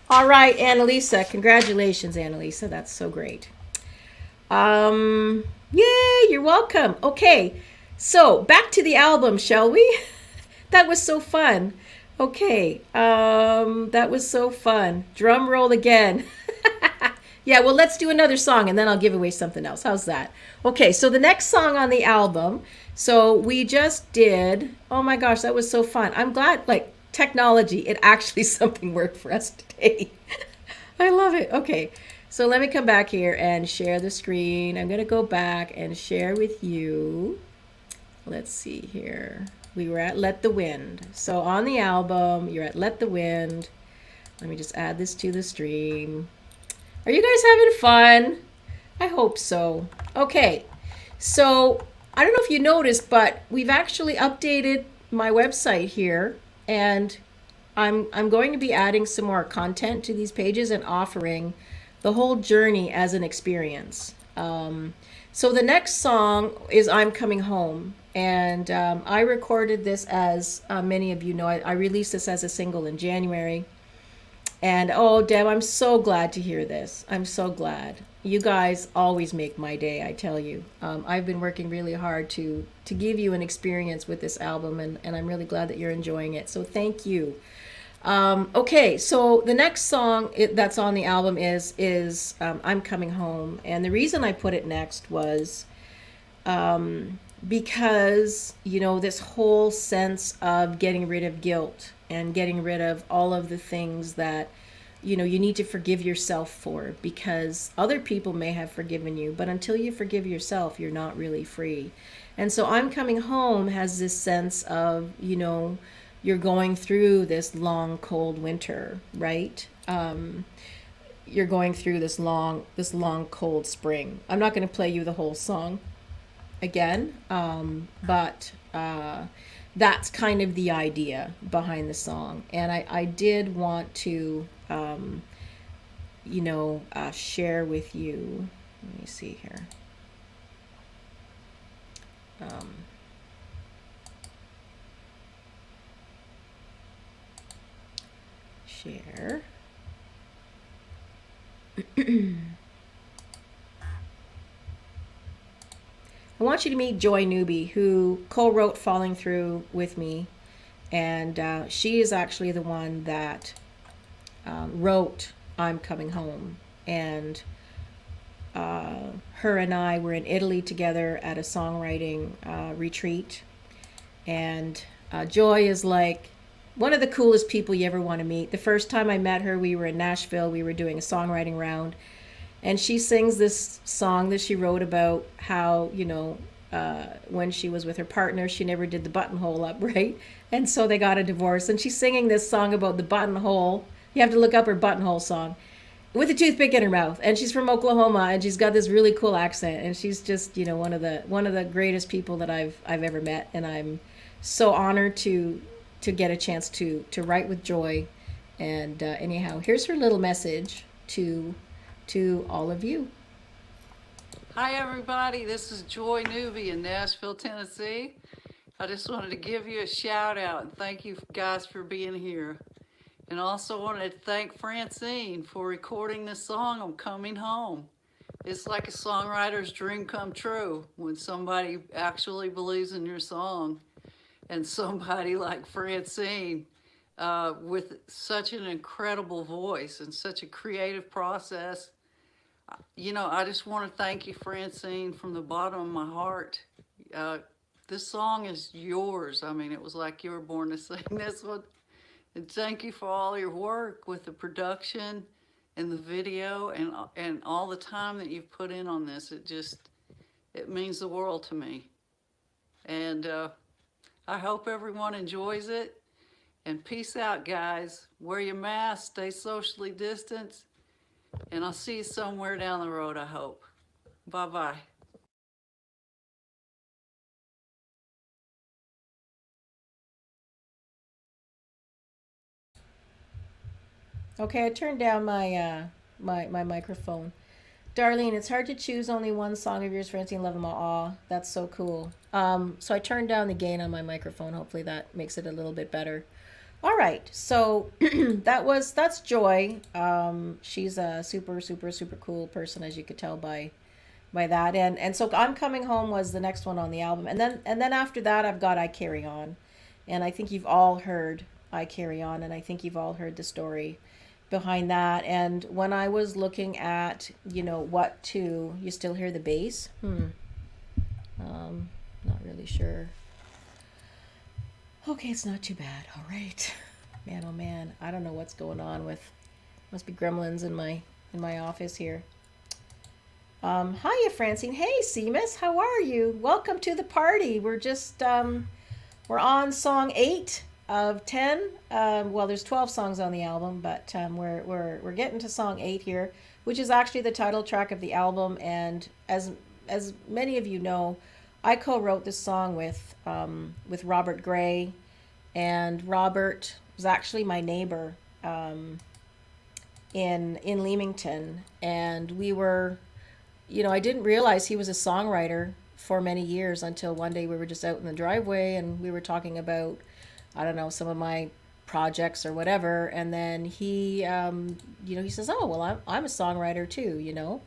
All right, Annalisa. Congratulations, Annalisa. That's so great. Yay, you're welcome. Okay, so back to the album, shall we? That was so fun. Okay, that was so fun. Drum roll again. Yeah, well, let's do another song and then I'll give away something else. How's that? Okay, so the next song on the album, so we just did, oh my gosh, that was so fun. I'm glad, like, technology, it actually something worked for us today. I love it. Okay, so let me come back here and share the screen. I'm going to go back and share with you. Let's see here. We were at Let the Wind. So on the album, you're at Let the Wind. Let me just add this to the stream. Are you guys having fun? I hope so. Okay, so I don't know if you noticed, but we've actually updated my website here, and I'm going to be adding some more content to these pages and offering the whole journey as an experience. So the next song is I'm Coming Home. And I recorded this, as many of you know, I released this as a single in January. And oh, Deb, I'm so glad to hear this. I'm so glad. You guys always make my day, I tell you. I've been working really hard to give you an experience with this album, and I'm really glad that you're enjoying it. So thank you. Okay, so the next song that's on the album is I'm Coming Home. And the reason I put it next was because, you know, this whole sense of getting rid of guilt and getting rid of all of the things that, you need to forgive yourself for, because other people may have forgiven you, but until you forgive yourself, you're not really free. And so I'm coming home has this sense of, you're going through this long cold winter, right? You're going through this long cold spring. I'm not going to play you the whole song again, but that's kind of the idea behind the song. And I did want to share with you. Let me see here. Share. I want you to meet Joy Newby, who co-wrote Falling Through with me. And she is actually the one that wrote I'm Coming Home. And her and I were in Italy together at a songwriting retreat. And Joy is like one of the coolest people you ever want to meet. The first time I met her, we were in Nashville. We were doing a songwriting round. And she sings this song that she wrote about how, when she was with her partner, she never did the buttonhole up, right? And so they got a divorce. And she's singing this song about the buttonhole. You have to look up her buttonhole song with a toothpick in her mouth. And she's from Oklahoma, and she's got this really cool accent. And she's just, one of the greatest people that I've ever met. And I'm so honored to get a chance to write with Joy. And anyhow, here's her little message to all of you. Hi everybody, this is Joy Newby in Nashville, Tennessee. I just wanted to give you a shout out and thank you guys for being here. And also wanted to thank Francine for recording this song, I'm Coming Home. It's like a songwriter's dream come true when somebody actually believes in your song. And somebody like Francine with such an incredible voice and such a creative process. I just want to thank you, Francine, from the bottom of my heart. This song is yours. I mean, it was like you were born to sing this one. And thank you for all your work with the production and the video and all the time that you've put in on this. It means the world to me. And I hope everyone enjoys it. And peace out, guys. Wear your mask, stay socially distanced. And I'll see you somewhere down the road, I hope. Bye-bye. Okay, I turned down my my microphone. Darlene, it's hard to choose only one song of yours, Francine. Love them all. Aw, that's so cool. So I turned down the gain on my microphone. Hopefully that makes it a little bit better. All right, so that's Joy. She's a super cool person, as you could tell by that. And so I'm Coming Home was the next one on the album, and then after that I've got I Carry On, and I think you've all heard I Carry On, and I think you've all heard the story behind that. And when I was looking at what to, you still hear the bass? Not really sure. Okay, it's not too bad. All right. Man, oh man, I don't know what's going on with, must be gremlins in my office here. Hiya, Francine. Hey, Seamus, how are you? Welcome to the party. We're just, we're on song 8 of 10. Well, there's 12 songs on the album, but we're getting to song 8 here, which is actually the title track of the album. And as many of you know, I co-wrote this song with Robert Gray, and Robert was actually my neighbor in Leamington, and we were, I didn't realize he was a songwriter for many years until one day we were just out in the driveway and we were talking about, I don't know, some of my projects or whatever, and then he he says, oh well, I'm a songwriter too,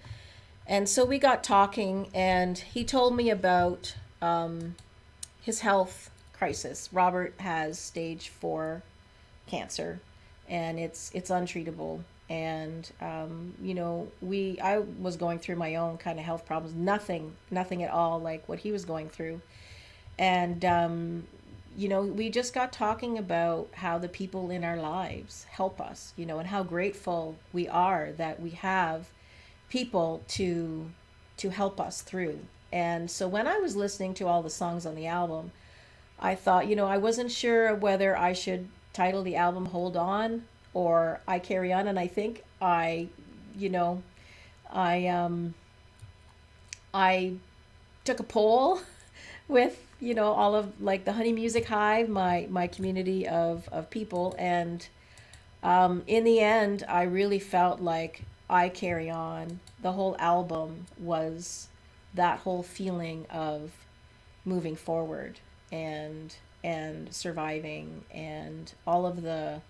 and so we got talking, and he told me about his health crisis. Robert has stage 4 cancer, and it's untreatable. And I was going through my own kind of health problems, nothing at all like what he was going through. And we just got talking about how the people in our lives help us, and how grateful we are that we have people to help us through. And so when I was listening to all the songs on the album, I thought, I wasn't sure whether I should title the album Hold On or I Carry On. And I think you know, I took a poll with, all of like the Honey Music Hive, my community of people. And in the end, I really felt like I Carry On, the whole album was that whole feeling of moving forward and surviving, and all of the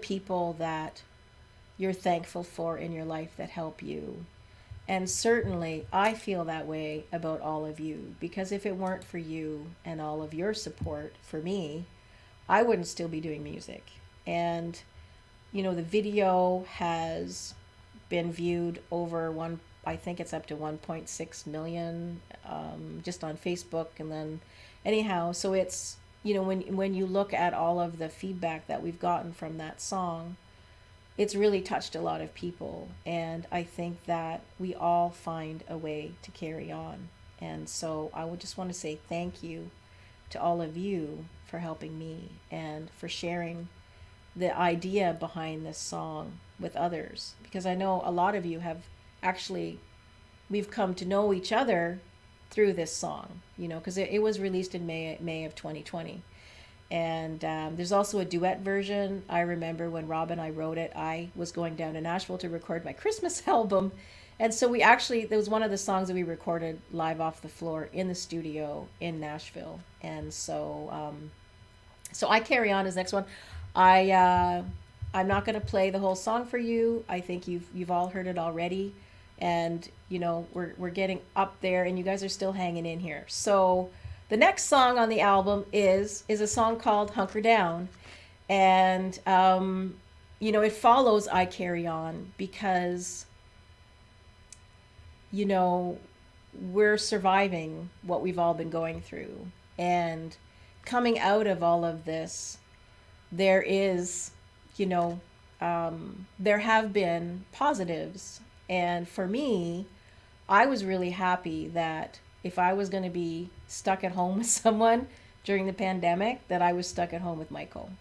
people that you're thankful for in your life that help you. And certainly I feel that way about all of you, because if it weren't for you and all of your support for me, I wouldn't still be doing music. And the video has been viewed over one, I think it's up to 1.6 million, just on Facebook. And then anyhow, so it's, when you look at all of the feedback that we've gotten from that song, it's really touched a lot of people. And I think that we all find a way to carry on. And so I would just want to say thank you to all of you for helping me and for sharing the idea behind this song with others, because I know a lot of you have actually, we've come to know each other through this song, because it was released in May of 2020. And there's also a duet version. I remember when Rob and I wrote it, I was going down to Nashville to record my Christmas album. And so there was one of the songs that we recorded live off the floor in the studio in Nashville. And so, so I Carry On is next one. I'm not going to play the whole song for you. I think you've all heard it already. And, we're getting up there and you guys are still hanging in here. So the next song on the album is a song called Hunker Down. And, it follows I Carry On because, we're surviving what we've all been going through. And coming out of all of this, there is, there have been positives. And for me, I was really happy that if I was going to be stuck at home with someone during the pandemic, that I was stuck at home with Michael.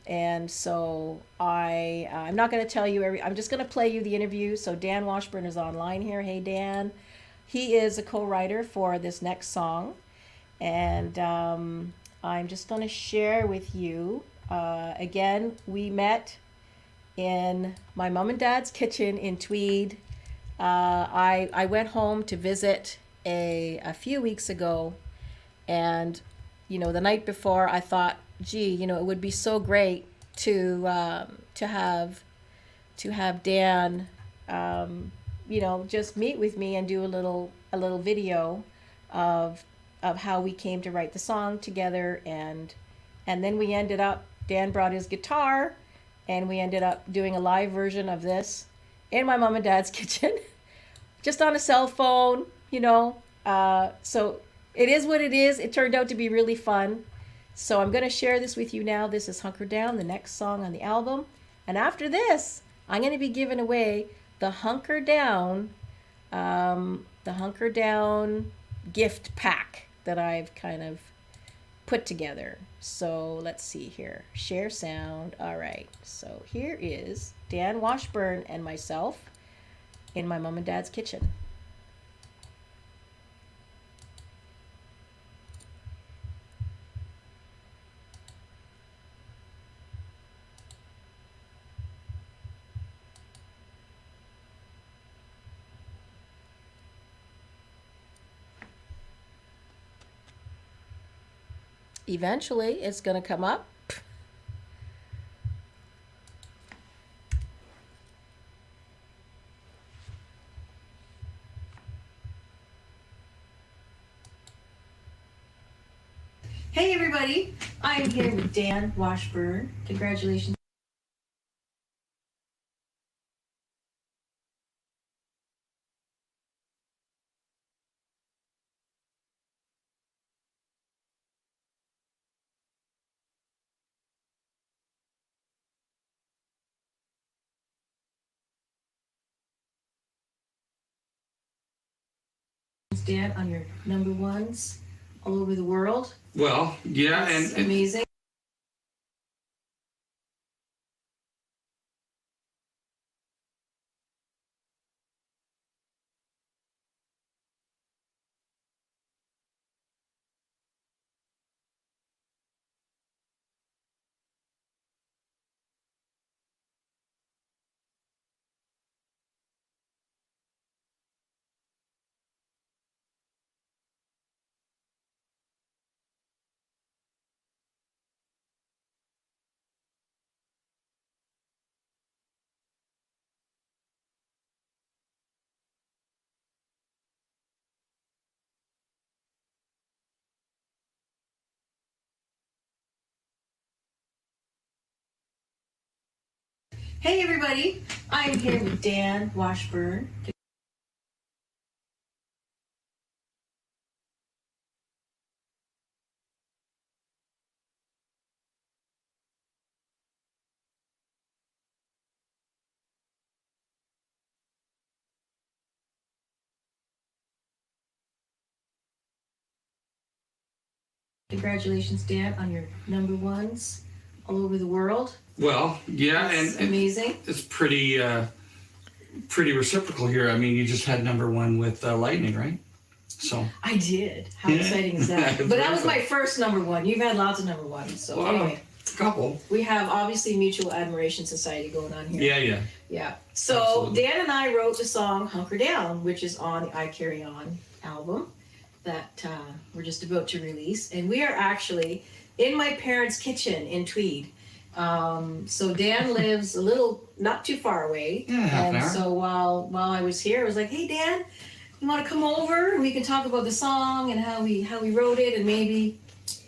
And so I'm not going to tell you I'm just going to play you the interview. So Dan Washburn is online here. Hey, Dan. He is a co-writer for this next song. And I'm just going to share with you. Again, we met in my mom and dad's kitchen in Tweed. I went home to visit a few weeks ago, and the night before I thought, gee, it would be so great to have Dan, just meet with me and do a little video of how we came to write the song together, and then we ended up, Dan brought his guitar, and we ended up doing a live version of this in my mom and dad's kitchen, just on a cell phone, so it is what it is. It turned out to be really fun. So I'm going to share this with you now. This is Hunker Down, the next song on the album. And after this, I'm going to be giving away the Hunker Down gift pack that I've kind of put together. So let's see here. Share sound. All right. So here is Dan Washburn and myself in my mom and dad's kitchen. Eventually, it's going to come up. Hey everybody, I am here with Dan Washburn. Congratulations. Dan, on your number ones all over the world. Well, yeah, It's and amazing. Hey everybody, I'm here with Dan Washburn. Congratulations, Dan, on your number ones all over the world. well, yeah, It's and amazing. it's pretty reciprocal here. I mean, you just had number one with Lightning, right? So, I did. How Yeah. exciting is that? It's But that very was fun. my first number one. You've had lots of number ones. So well, anyway, a couple. we have obviously Mutual Admiration Society going on here. Yeah. Yeah. So Absolutely. Dan and I wrote the song Hunker Down, which is on the I Carry On album that we're just about to release. And we are actually in my parents' kitchen in Tweed. So Dan lives a little, not too far away. Yeah, half an and hour. so while I was here, I was like, hey Dan, you want to come over and we can talk about the song and how we wrote it, and maybe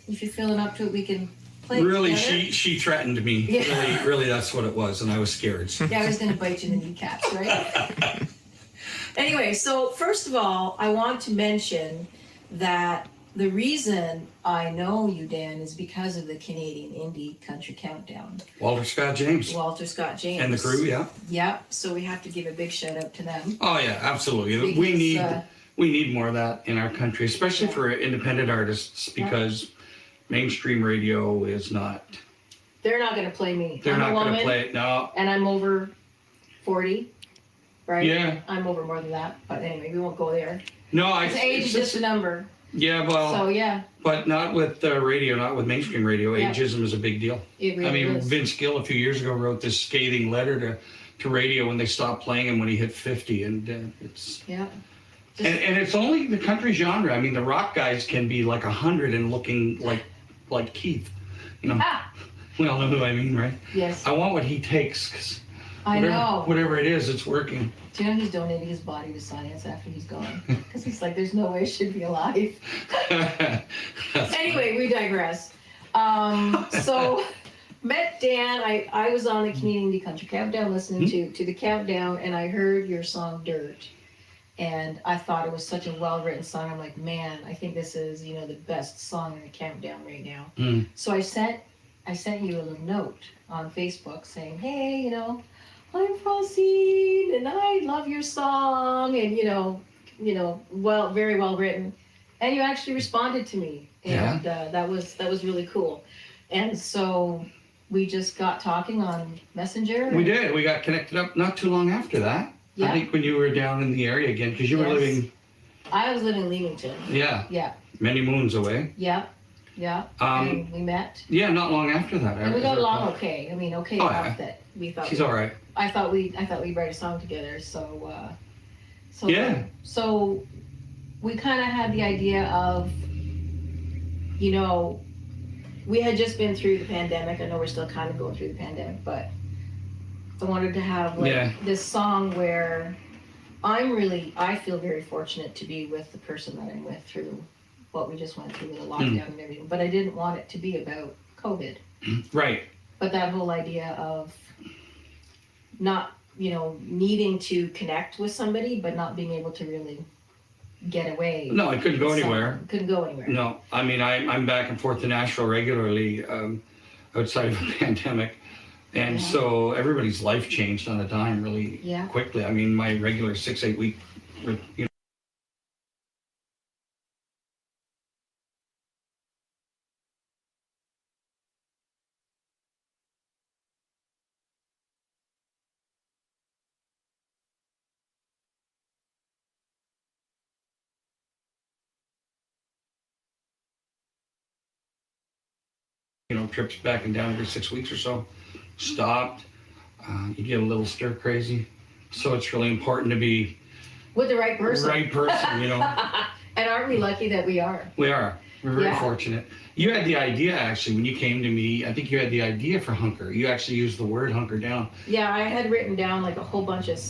if you're feeling up to it, we can play it Really, together. she threatened me. Yeah. Really, that's what it was, and I was scared. Yeah, I was going to bite you in the kneecaps, right? Anyway, so first of all, I want to mention that the reason I know you, Dan, is because of the Canadian Indie Country Countdown. Walter Scott James Walter Scott James. and the crew, yeah. Yep, so we have to give a big shout out to them. Oh yeah, absolutely. Because, We need more of that in our country, especially for independent artists, because mainstream radio is not. They're not going to play me. They're I'm not a going woman, to play it. No. and I'm over 40, right? Yeah. I'm over more than that, but anyway, we won't go there. No, Age is just a number. Yeah, well, So yeah, but not with radio, not with mainstream radio. Yeah. Ageism is a big deal. it really I mean, is. Vince Gill a few years ago wrote this scathing letter to radio when they stopped playing him when he hit 50, and it's. Yeah. And it's only the country genre. I mean, the rock guys can be like 100 and looking like Keith. You know, Ah, we all know who I mean, right? yes, I want what he takes, because I know. whatever it is, it's working. Do you know he's donating his body to science after he's gone? Because he's like, there's no way I should be alive. Anyway, we digress. So met Dan. I was on the Canadian Indie Country Countdown listening to the countdown, and I heard your song Dirt. And I thought it was such a well-written song. I'm like, man, I think this is, the best song in the countdown right now. Mm. So I sent you a little note on Facebook saying, hey, I'm Francine and I love your song, and very well written. And you actually responded to me, and that was really cool. And so we just got talking on Messenger. We did. We got connected up not too long after that. Yeah. I think when you were down in the area again, because you were Yes. living, I was living in Leamington. yeah, many moons away. Yeah. And we met. Yeah, not long after that. And we I got along recall. okay. I mean, okay Oh, enough yeah. that we thought She's all right. I thought we'd write a song together. So Yeah. So we kind of had the idea of, we had just been through the pandemic. I know we're still kind of going through the pandemic, but I wanted to have this song where I feel very fortunate to be with the person that I'm with through what we just went through with the lockdown and everything. But I didn't want it to be about COVID. Right. But that whole idea of not, needing to connect with somebody, but not being able to really get away. No, I couldn't go with anywhere. someone. Couldn't go anywhere. No, I mean, I'm back and forth to Nashville regularly outside of a pandemic. And so everybody's life changed on a dime really Yeah. quickly. I mean, my regular 6-8 week, trips back and down every 6 weeks or so. Stopped. You get a little stir crazy. So it's really important to be With the right person. right person, And aren't we lucky that we are? We are. We're very Yeah. fortunate. You had the idea, actually, when you came to me. I think you had the idea for hunker. You actually used the word hunker down. Yeah, I had written down like a whole bunch of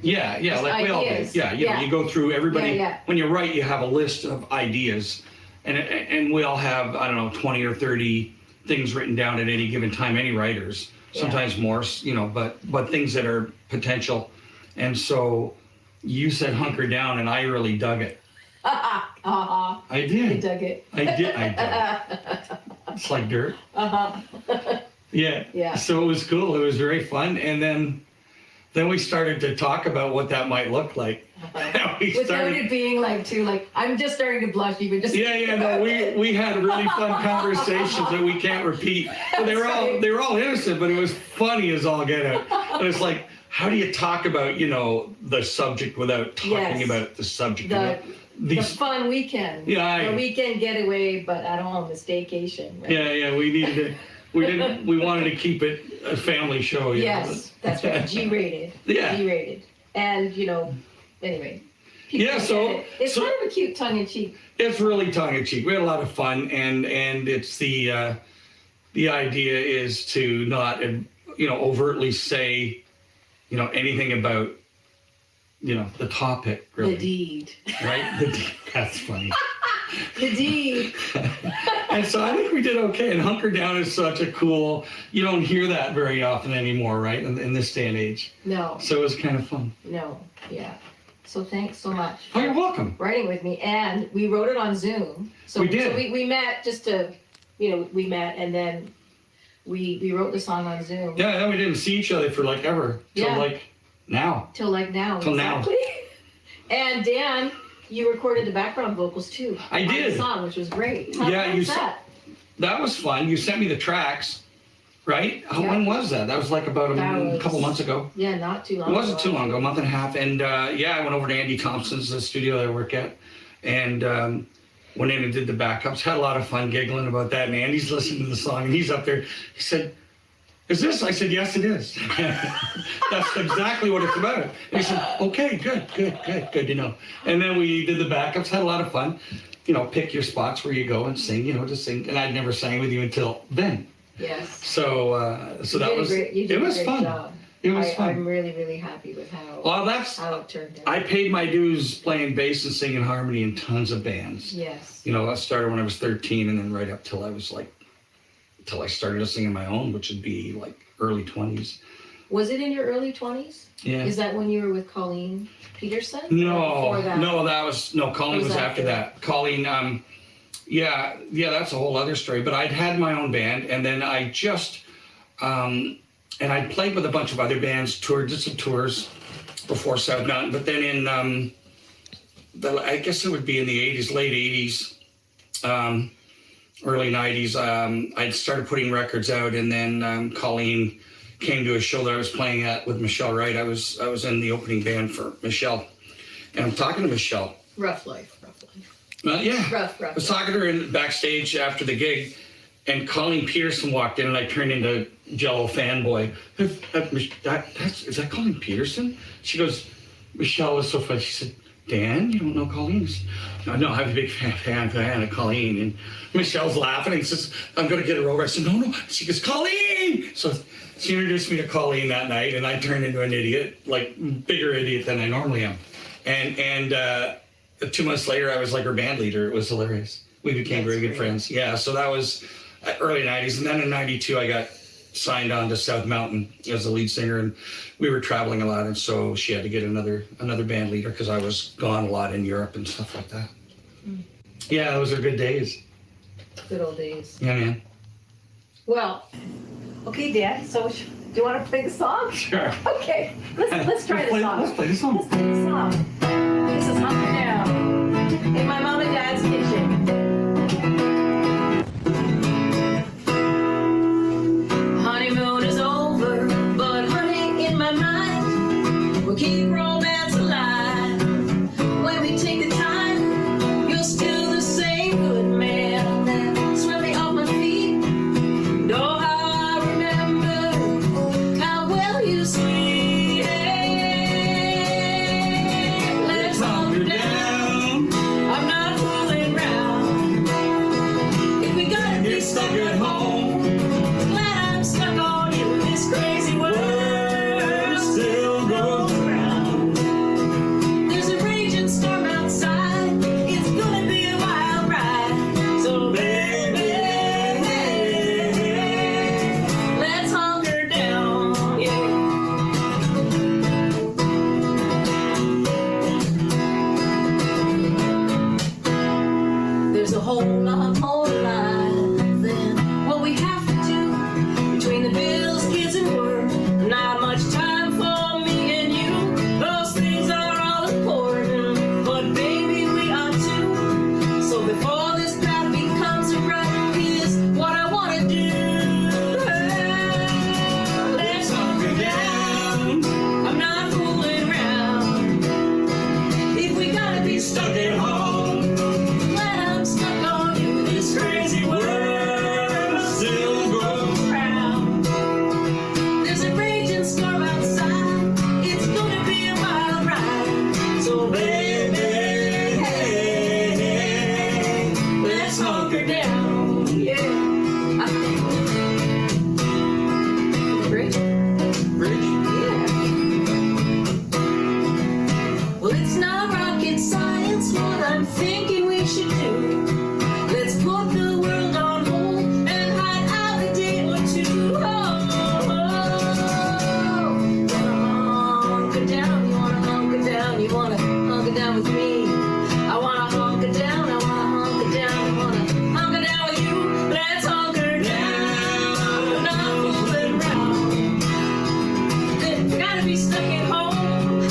Yeah, like we all do. ideas. Yeah, Yeah. you go through everybody. Yeah. When you write, you have a list of ideas, and we all have, I don't know, 20 or 30 things written down at any given time. Any writers, sometimes more, but things that are potential. And so you said hunker down, and I really dug it. I I did. dug it. I did. It's like dirt. Yeah. Yeah. So it was cool. It was very fun, and then we started to talk about what that might look like. Without it being like I'm just starting to blush even just. Yeah. No, we had really fun conversations that we can't repeat. But they were all innocent, but it was funny as all get out. It was like, how do you talk about the subject without talking Yes. about the subject? The fun weekend. Yeah, The weekend getaway, but at home, the staycation. Right? Yeah. We needed to. We wanted to keep it a family show. Yes, that's right. G-rated. Yeah. G-rated. And anyway. people Yeah, get so- it. It's so- kind of a cute tongue-in-cheek. It's really tongue in cheek. We had a lot of fun, and it's the idea is to not overtly say anything about the topic really, The deed. right? That's funny. The deed. And so I think we did okay. And hunker down is such a cool. You don't hear that very often anymore, right? In this day and age. No. So it was kind of fun. No. Yeah. So thanks so much. Oh, you're welcome. Writing with me, and we wrote it on Zoom. So We did. So we met just to, we met, and then we wrote the song on Zoom. Yeah, then we didn't see each other for like ever. Till Yeah. like now. Till now. Till now. Exactly. And Dan, you recorded the background vocals too. I on did. The song, which was great. How Yeah, fun you was s- that? That was fun. You sent me the tracks, right? Yeah. When was that? That was like about That a was- couple months ago. Yeah, not too long. It wasn't too long ago, a month and a half. And I went over to Andy Thompson's studio that I work at, and went in and did the backups. Had a lot of fun giggling about that. And Andy's listening to the song, and he's up there. He said, "Is this?" I said, "Yes, it is." That's exactly what it's about. And he said, "Okay, good. And then we did the backups. Had a lot of fun. Pick your spots where you go and sing. Just sing. And I'd never sang with you until then. Yes. So that was. You did It a was great fun. job. It was I'm fun. really, really happy with how Well, it turned out. I paid my dues playing bass and singing harmony in tons of bands. Yes. I started when I was 13, and then right up till I was till I started to sing on my own, which would be like early 20s. Was it in your early 20s? Yeah. Is that when you were with Colleen Peterson? Or No, before that? Colleen was after that. Colleen, yeah, that's a whole other story. But I'd had my own band, and then I just, and I played with a bunch of other bands, did some tours before South Mountain. But then in, I guess it would be in the 80s, late 80s, early 90s, I'd started putting records out, and then Colleen came to a show that I was playing at with Michelle Wright. I was in the opening band for Michelle, and I'm talking to Michelle. Rough life. Yeah, Rough. I was talking to her in backstage after the gig, and Colleen Peterson walked in, and I turned into Jello fanboy. Is that Colleen Peterson? She goes, Michelle was so funny. She said, Dan, you don't know Colleen? No, I'm a big fan of Colleen. And Michelle's laughing and says, I'm going to get her over. I said, no. She goes, Colleen! So she introduced me to Colleen that night, and I turned into an idiot, like bigger idiot than I normally am. And 2 months later, I was like her band leader. It was hilarious. We became very good friends. Yeah, so that was early 90s. And then in 92, I got signed on to South Mountain as the lead singer, and we were traveling a lot, and so she had to get another band leader because I was gone a lot in Europe and stuff like that. Yeah, those are good days. Good old days. Yeah, man. Well, okay, Dan. So do you want to play the song? Sure. Okay. Let's try the song. Let's play the song. Let's play the song. This is Hunker Down in my mom and dad's kitchen. Honeymoon is over, but honey in my mind will keep romance alive. When we take the time, you're still the same good man that swept me off my feet stuck at home. Glad I'm stuck on you. This crazy world still goes round. There's a raging storm outside. It's gonna be a wild ride. So baby, let's hunker down. Yeah. Bridge? Bridge? Yeah. Well, it's not rocket science what I'm thinking we should do. Let's put the world on hold and hide out a day or two. Hunker down, you wanna hunker down, you wanna hunker down with me. I wanna hunker down, I wanna hunker down, I wanna hunker down with you. Let's hunker down, not fooling around. Gotta be stuck at home.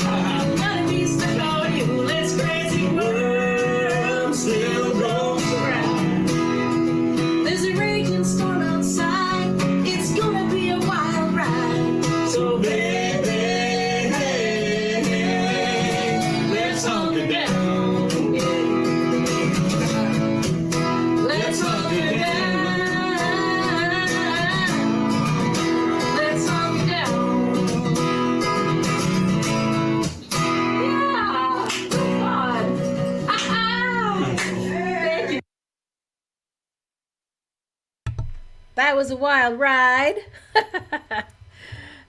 Gotta be stuck on you. This crazy world still goes around. There's a raging storm outside. It's gonna be a wild ride. So baby, let's hunker down. Yeah. Let's hunker down. Let's hunker down. Yeah, come on. Thank you. That was a wild ride.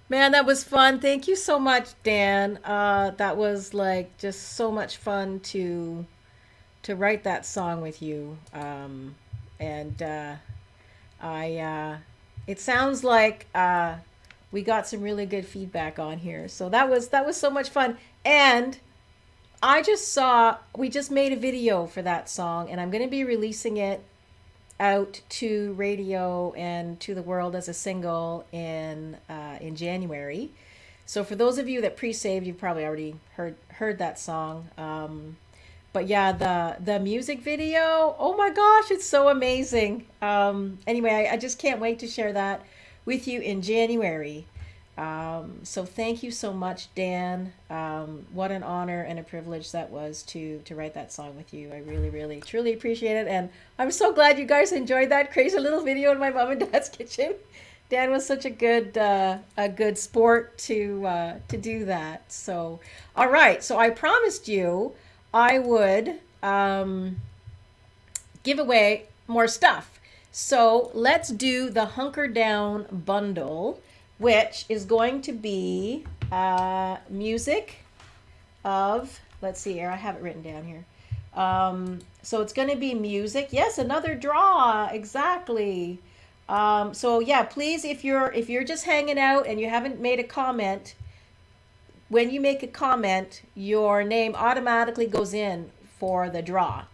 Man, that was fun. Thank you so much, Dan. That was like just so much fun to write that song with you. And it sounds like we got some really good feedback on here. So that was so much fun. And we just made a video for that song, and I'm going to be releasing it out to radio and to the world as a single in January. So for those of you that pre-saved, you've probably already heard that song. But yeah, the music video, oh my gosh, it's so amazing. Anyway, I just can't wait to share that with you in January. So thank you so much, Dan. What an honor and a privilege that was to write that song with you. I really, really, truly appreciate it. And I'm so glad you guys enjoyed that crazy little video in my mom and dad's kitchen. Dan was such a good sport to do that. So, all right. So I promised you I would give away more stuff. So let's do the Hunker Down bundle, which is going to be music of, let's see here, I have it written down here. So it's going to be music. Yes, another draw, exactly. So yeah, please, if you're just hanging out and you haven't made a comment, when you make a comment, your name automatically goes in for the draw.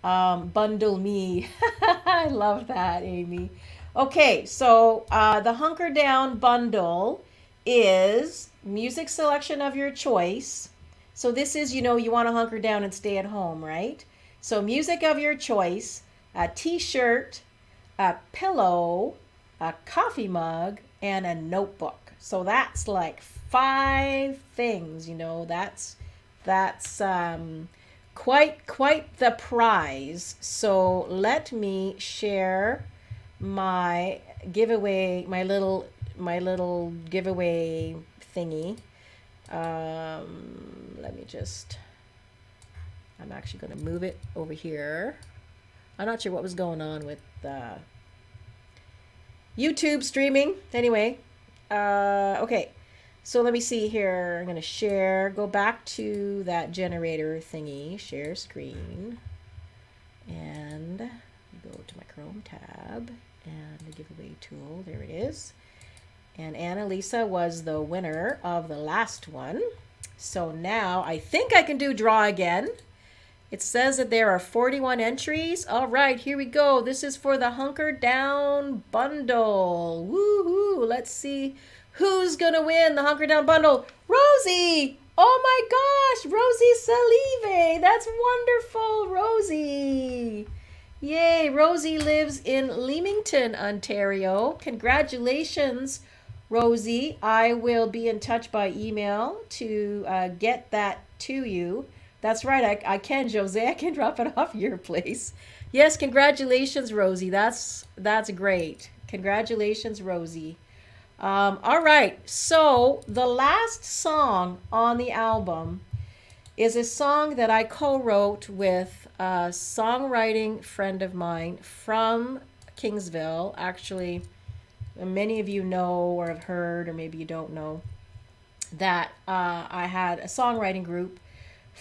Bundle me. I love that, Amy. Okay, so the Hunker Down bundle is music selection of your choice. So this is, you want to hunker down and stay at home, right? So music of your choice, a t-shirt, a pillow, a coffee mug, and a notebook. So that's like 5 things, that's quite the prize. So let me share my giveaway, my little giveaway thingy. I'm actually going to move it over here. I'm not sure what was going on with YouTube streaming. Anyway, okay. So let me see here. I'm going to go back to that generator thingy, share screen, and go to my Chrome tab and the giveaway tool. There it is. And Annalisa was the winner of the last one. So now I think I can do draw again. It says that there are 41 entries. All right, here we go. This is for the Hunker Down bundle. Woohoo! Let's see who's gonna win the Hunker Down bundle. Rosie! Oh my gosh, Rosie Salive. That's wonderful, Rosie. Yay, Rosie lives in Leamington, Ontario. Congratulations, Rosie. I will be in touch by email to get that to you. That's right. I can, Jose. I can drop it off your place. Yes, congratulations, Rosie. That's great. Congratulations, Rosie. All right. So the last song on the album is a song that I co-wrote with a songwriting friend of mine from Kingsville. Actually, many of you know or have heard, or maybe you don't know, that I had a songwriting group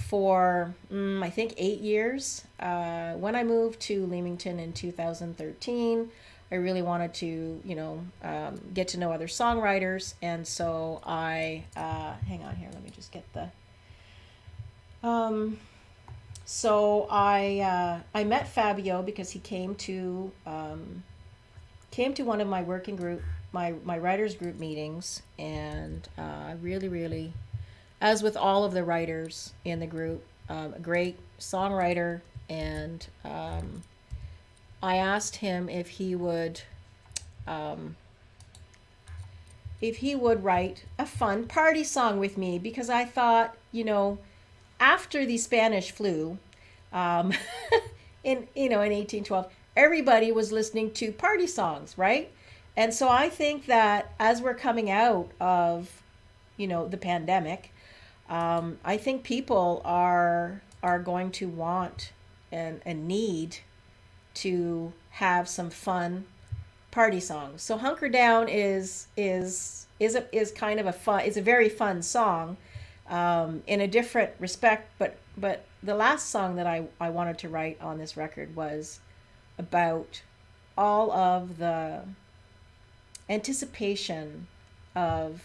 for I think 8 years. When I moved to Leamington in 2013, I really wanted to, get to know other songwriters, and so I hang on here. Let me just get the. So I met Fabio because he came to one of my working group, my writers group meetings, and really, as with all of the writers in the group, a great songwriter, and I asked him if he would write a fun party song with me, because I thought, after the Spanish flu, in 1812, everybody was listening to party songs, right? And so I think that as we're coming out of, the pandemic, I think people are going to want and need to have some fun party songs. So Hunker Down is kind of is a very fun song, in a different respect, but the last song that I wanted to write on this record was about all of the anticipation of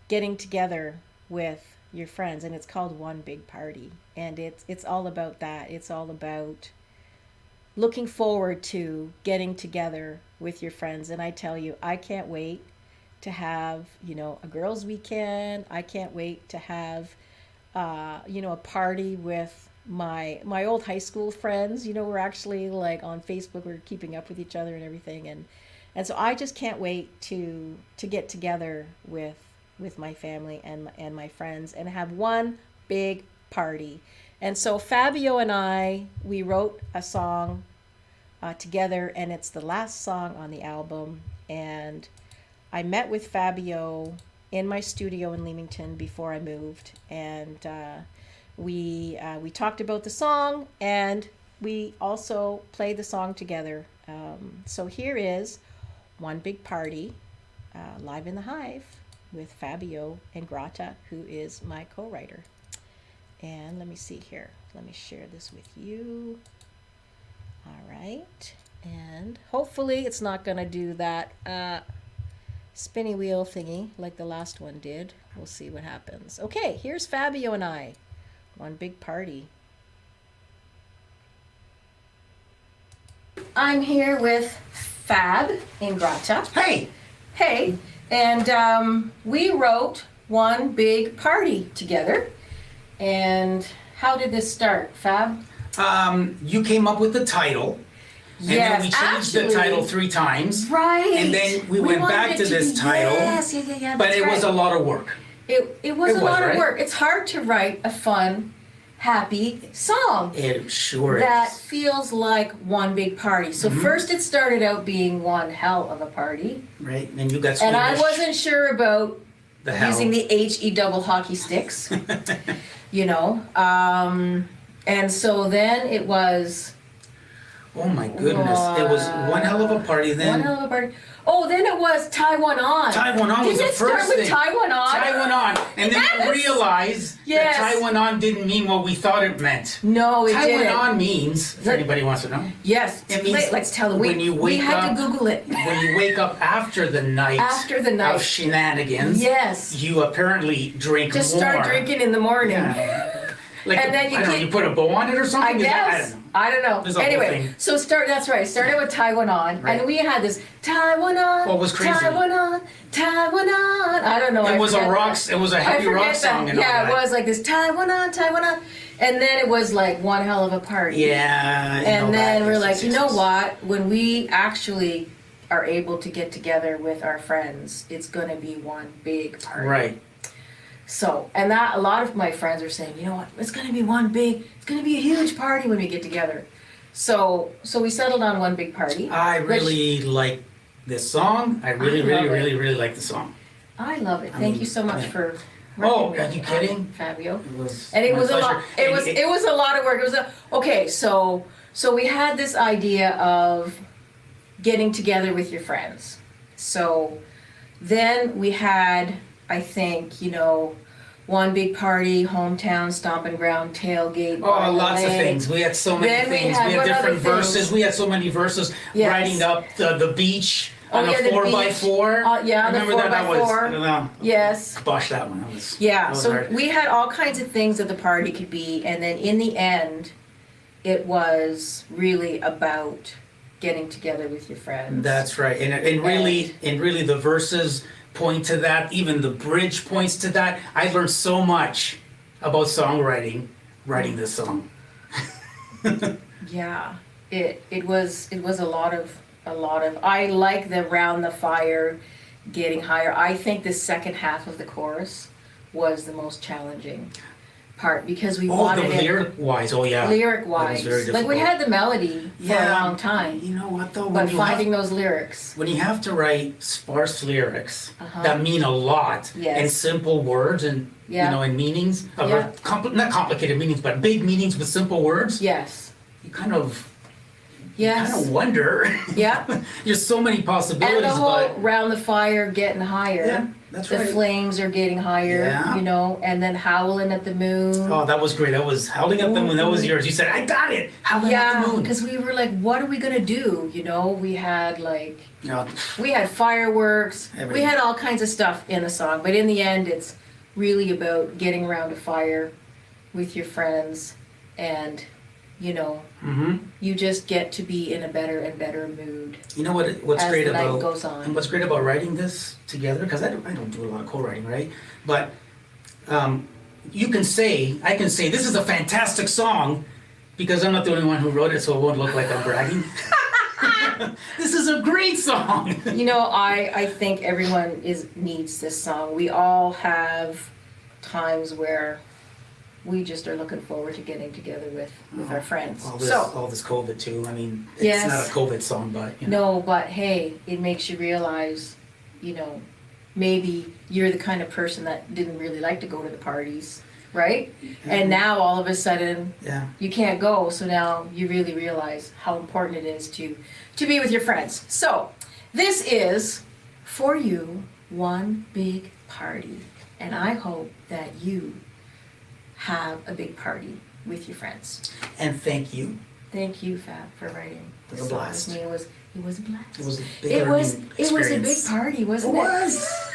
getting together with your friends, and it's called One Big Party, and it's all about that. It's all about looking forward to getting together with your friends. And I tell you, I can't wait to have, a girls' weekend. I can't wait to have, a party with my old high school friends. We're actually like on Facebook, we're keeping up with each other and everything. And so I just can't wait to get together with my family and my friends and have one big party. And so Fabio and I, we wrote a song together, and it's the last song on the album. And I met with Fabio in my studio in Leamington before I moved, and we talked about the song, and we also played the song together. So here is One Big Party, live in the Hive with Fabio Ingrata, who is my co-writer. And let me see here. Let me share this with you. All right. And hopefully it's not going to do that spinny wheel thingy like the last one did. We'll see what happens. Okay, here's Fabio and I. One Big Party. I'm here with Fab Ingrata. Hey! Hey, and we wrote One Big Party together. And how did this start, Fab? You came up with the title. And then we changed the title 3 times. Right. And then we went back to this title. Yes, yeah. But it was a lot of work. It was a lot of right? work. It's hard to write a fun, happy song It sure that is. feels like one big party. So first it started out being one hell of a party. Right? And you got And I Swedish. wasn't sure about The hell. using the HE double hockey sticks, and so then it was Oh my goodness. It was one hell of a party. one Then hell of a party. Oh, then it was Taiwan On. Taiwan On was Didn't the it start first with thing. Taiwan On? Taiwan On. And then Yes. we realized Yes. that Taiwan On didn't mean what we thought it meant. No, it Taiwan didn't. On means, if anybody wants to know, Yes, It means let's tell them. when you We wake had up- to Google it. when you wake up after the night, After the night. of shenanigans, Yes. you apparently drink Just more. start drinking in the morning. Yeah. Like And then you I don't know, get- you put a bow on it or I something? Is that- guess. I don't know. There's a whole Anyway, thing. so that's right. Started with Taiwan On, Right. and we had this Taiwan On. What was crazy? Taiwan On, Taiwan On. I don't know. It was a forget rock. that. It was a I heavy rock forget song that. and all Yeah, that. it was like this Taiwan On, Taiwan On, and then it was like one hell of a party. Yeah. And then we're like, yes, you know yes. what? When we actually are able to get together with our friends, it's gonna be one big party. Right. So, and that a lot of my friends are saying, you know what, it's gonna be it's gonna be a huge party when we get together. So we settled on one big party. I which- really like this song. I really, I really, love it. really, really like the song. I love it. I Thank mean, you so much yeah. for. Oh, working are with you me, kidding? Fabio? It was And it my was a pleasure. lot. It was a lot of work. It was okay. So we had this idea of getting together with your friends. So then we had, I think, one big party, hometown, stomping ground, tailgate. by Oh, the lots of lake. things. We had so many Then we things. had We had what different other things? verses. We had so many verses. Yes. Riding up the beach Oh, on yeah, a the 4x4. beach. Yeah, the Remember that? That was, 4x4. I don't know. Yes. Gosh, that one. That was, Yeah, that was so hard. we had all kinds of things that the party could be, and then in the end, it was really about getting together with your friends. That's right, and really, the verses point to that. Even the bridge points to that. I learned so much about songwriting, writing this song. Yeah, it was a lot of I like the round the fire, getting higher. I think the second half of the chorus was the most challenging part because we Oh, the wanted it lyric wise. Oh yeah, lyric That wise. was very Like we difficult. had the melody for a long time, You know what though? but When finding those lyrics. when you have to write sparse lyrics Uh-huh. that mean a lot Yes. and simple words and Yeah. and meanings of Yeah. not complicated meanings but big meanings with simple words, Yes. you kind of Yes. wonder. Yeah. There's so many possibilities, And the whole but round the fire, getting higher. yeah, that's The right. flames are getting higher, Yeah. and then howling at the moon. Oh, that was great. That was Howling at the Moon. That was yours. You said, I got it. Howling at Yeah, the Moon. because we were like, what are we gonna do? We had Yeah. we had fireworks, we Everything. had all kinds of stuff in the song, but in the end, it's really about getting around a fire with your friends, and Mm-hmm. you just get to be in a better and better mood You know what's as great the night about goes on. and what's great about writing this together, because I don't do a lot of co-writing, right? But I can say this is a fantastic song because I'm not the only one who wrote it, so it won't look like I'm bragging. This is a great song. I think everyone needs this song. We all have times where we just are looking forward to getting together with our friends. All this COVID too. I mean, it's Yes. not a COVID song, but No, but hey, it makes you realize, maybe you're the kind of person that didn't really like to go to the parties, right? And now all of a sudden yeah. you can't go, so now you really realize how important it is to be with your friends. So this is for you one big party, and I hope that you have a big party with your friends. And thank you. Thank you, Fab, for writing It was this a song blast. with me. It was a blast. It was a big It was learning a big experience. party, wasn't It it? was.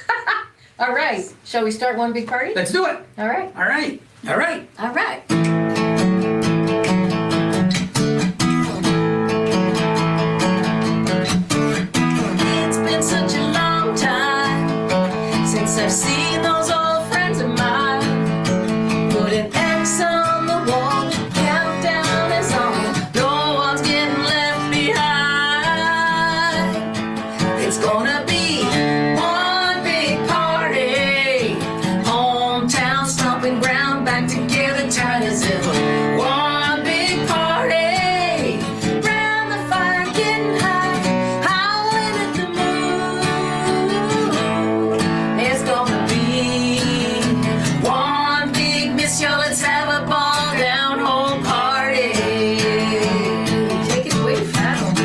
All right. Shall we start one big party? Let's do it. All right. All right. All right. All right. It's been such a long time since I've seen those old friends of mine. Put an X on the wall, countdown is on. No one's getting left behind. It's gonna be one big party. Hometown stomping ground, back together, tight as ever. One big party. Round the fire, getting high, howling at the moon. It's gonna be one big miss, y'all. Let's have a ball down home party. Take it away, Fab.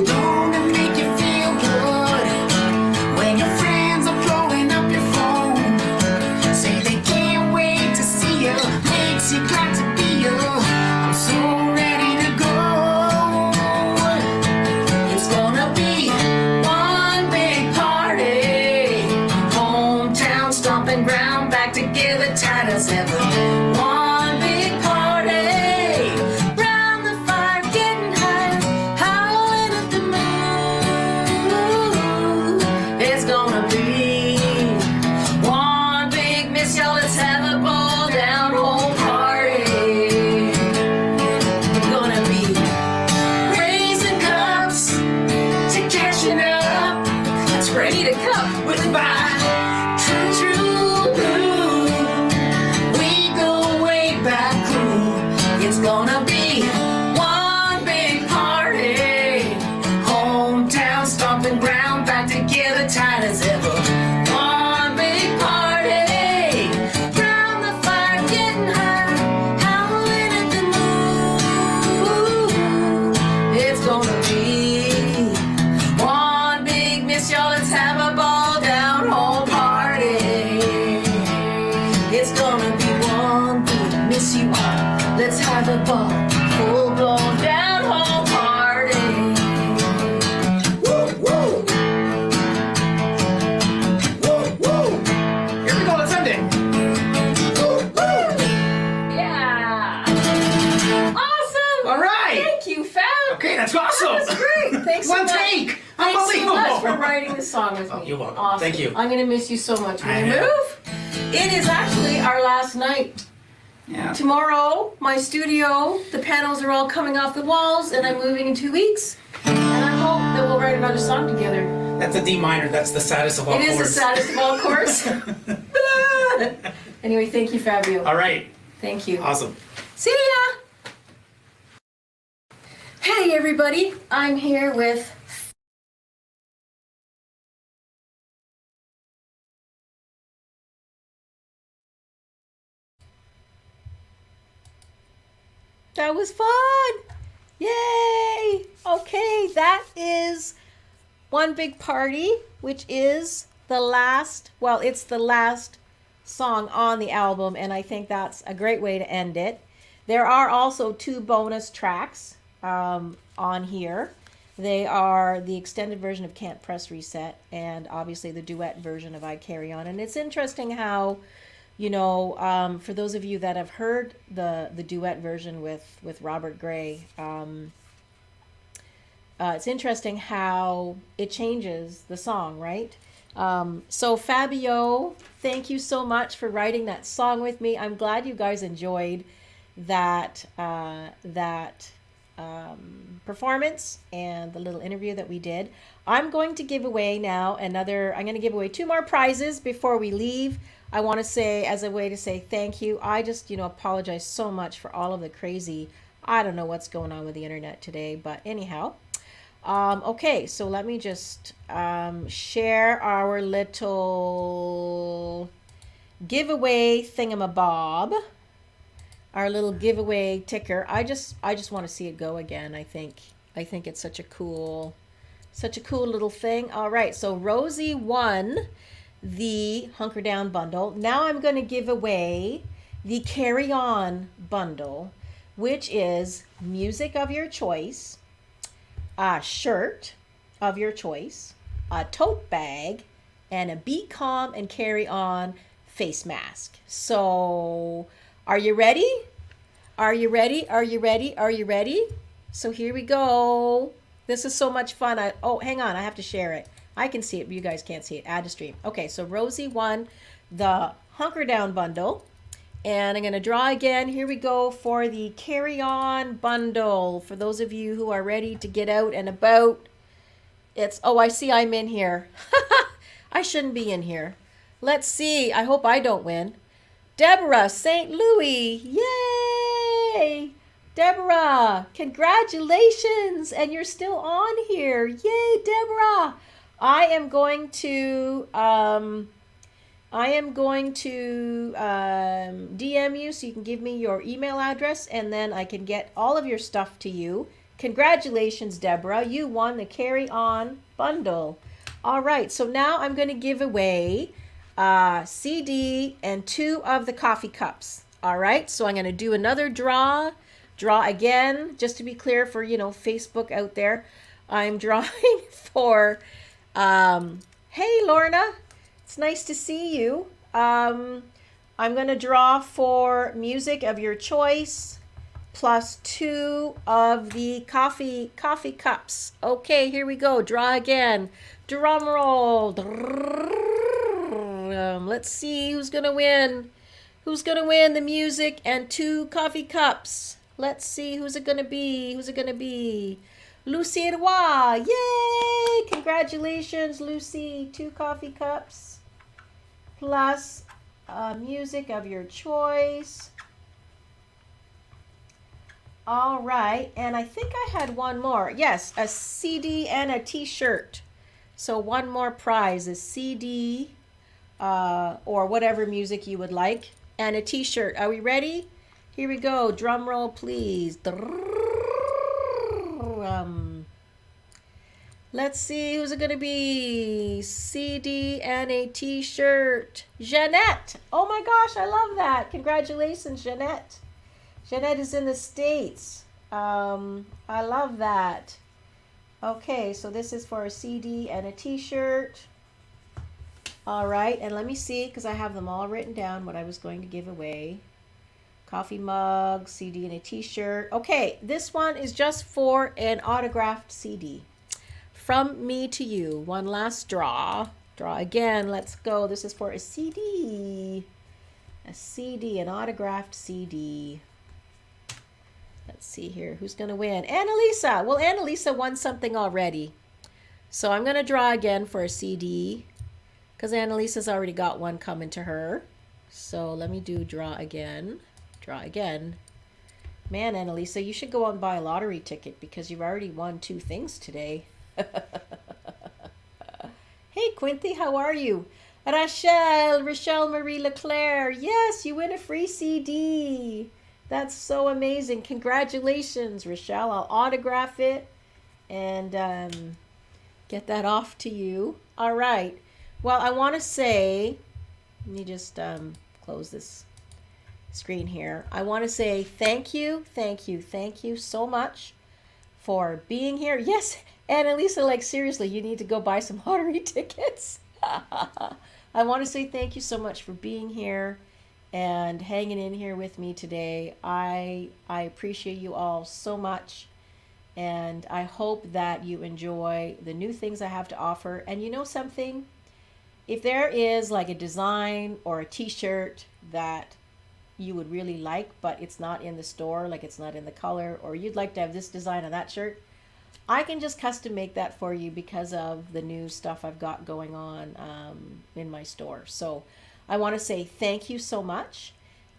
Gonna make you feel good when your friends are blowing up your phone. Say they can't wait to see you, makes you glad to be you. I'm so ready to go. It's gonna be one big party. Hometown stomping ground, back together, tight as ever. One big party. Round the fire, getting high, howling at the moon. It's gonna be one big miss, y'all. Let's have a ball down home party. Gonna be raising cups to catching up. That's ready to cup with a bye. full blown down home party. Woo, woo. Woo, woo. Here we go, let's end it. Woo, woo. Yeah. Awesome. All right. Thank you, Fab. Okay, that's awesome. That's great. Thanks so One much. take. Thanks so Unbelievable. much for writing the song with me. Oh, you're welcome. Awesome. Thank you. I'm gonna miss you so much. Will I you know. move? It is actually our last night. Yeah. Tomorrow, my studio, the panels are all coming off the walls, and I'm moving in 2 weeks. And I hope that we'll write another song together. That's a D minor. That's the saddest of all It is the chords. saddest of all chords. Anyway, thank you, Fabio. All right. Thank you. Awesome. See ya! Hey, everybody. I'm here with That was fun! Yay! Okay, that is One Big Party, which is the last, well, it's the last song on the album, and I think that's a great way to end it. There are also 2 bonus tracks on here. They are the extended version of Can't Press Reset and obviously the duet version of I Carry On. And it's interesting how, you know, for those of you that have heard the duet version with Robert Gray, it's interesting how it changes the song, right? So Fabio, thank you so much for writing that song with me. I'm glad you guys enjoyed that performance and the little interview that we did. I'm going to give away now I'm going to give away 2 more prizes before we leave. I want to say, as a way to say thank you, I just, apologize so much for all of the crazy, I don't know what's going on with the internet today, but anyhow. Okay, so let me just share our little giveaway thingamabob, our little giveaway ticker. I just want to see it go again. I think it's such a cool little thing. All right, so Rosie won the Hunker Down bundle. Now I'm going to give away the Carry On bundle, which is music of your choice, a shirt of your choice, a tote bag, and a Be Calm and Carry On face mask. So, are you ready? Are you ready? Are you ready? Are you ready? So here we go. This is so much fun. Oh, hang on. I have to share it. I can see it, but you guys can't see it. Add to stream. Okay, so Rosie won the Hunker Down bundle. And I'm going to draw again. Here we go for the Carry On bundle. For those of you who are ready to get out and about. Oh, I see I'm in here. I shouldn't be in here. Let's see. I hope I don't win. Deborah, St. Louis. Yay! Deborah, congratulations. And you're still on here. Yay, Deborah. I am going to DM you so you can give me your email address and then I can get all of your stuff to you. Congratulations, Deborah. You won the Carry On bundle. All right, so now I'm going to give away a CD and 2 of the coffee cups. All right, so I'm going to do another draw again, just to be clear for, Facebook out there. I'm drawing for, hey, Lorna. It's nice to see you. I'm going to draw for music of your choice plus 2 of the coffee cups. Okay, here we go. Draw again. Drum roll. Let's see who's going to win. Who's going to win the music and 2 coffee cups? Let's see who's it going to be. Who's it going to be? Lucy Edouard. Yay! Congratulations, Lucy. 2 coffee cups plus music of your choice. All right, and I think I had one more. Yes, a CD and a t-shirt. So one more prize, a CD or whatever music you would like, and a t-shirt. Are we ready? Here we go. Drum roll, please. Let's see, who's it going to be? CD and a t-shirt. Jeanette. Oh my gosh, I love that. Congratulations, Jeanette. Jeanette is in the States. I love that. Okay, so this is for a CD and a t-shirt. All right, and let me see, because I have them all written down, what I was going to give away. Coffee mug, CD, and a t-shirt. Okay, this one is just for an autographed CD. From me to you. One last draw. Draw again. Let's go. This is for a CD. A CD, an autographed CD. Let's see here. Who's going to win? Annalisa. Well, Annalisa won something already. So I'm going to draw again for a CD because Annalisa's already got one coming to her. So let me do draw again. Draw again. Man, Annalisa, you should go out and buy a lottery ticket because you've already won 2 things today. Hey, Quinty, how are you? Rochelle Marie Leclerc. Yes, you win a free CD. That's so amazing. Congratulations, Rochelle. I'll autograph it and get that off to you. All right. Well, I want to say, let me just close this screen here. I want to say thank you so much for being here. Yes, Annalisa, like seriously, you need to go buy some lottery tickets. I want to say thank you so much for being here and hanging in here with me today. I appreciate you all so much, and I hope that you enjoy the new things I have to offer. And you know something? If there is like a design or a t-shirt that you would really like, but it's not in the store, like it's not in the color, or you'd like to have this design on that shirt, I can just custom make that for you because of the new stuff I've got going on in my store. So I want to say thank you so much.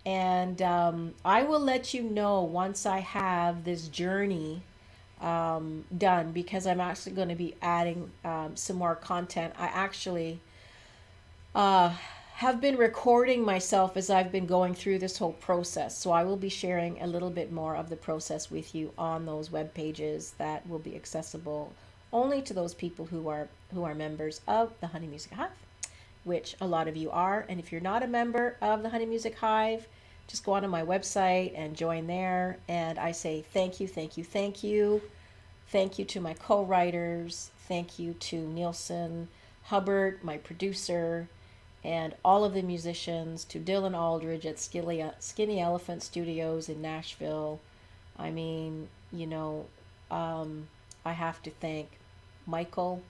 And I will let you know once I have this journey done, because I'm actually going to be adding some more content. I actually have been recording myself as I've been going through this whole process. So I will be sharing a little bit more of the process with you on those web pages that will be accessible only to those people who are members of the Honey Music Hive, which a lot of you are. And if you're not a member of the Honey Music Hive, just go onto my website and join there. And I say thank you, thank you, thank you. Thank you to my co-writers. Thank you to Nielsen Hubbard, my producer, and all of the musicians, to Dylan Aldridge at Skinny Elephant Studios in Nashville. I mean, you know, I have to thank Michael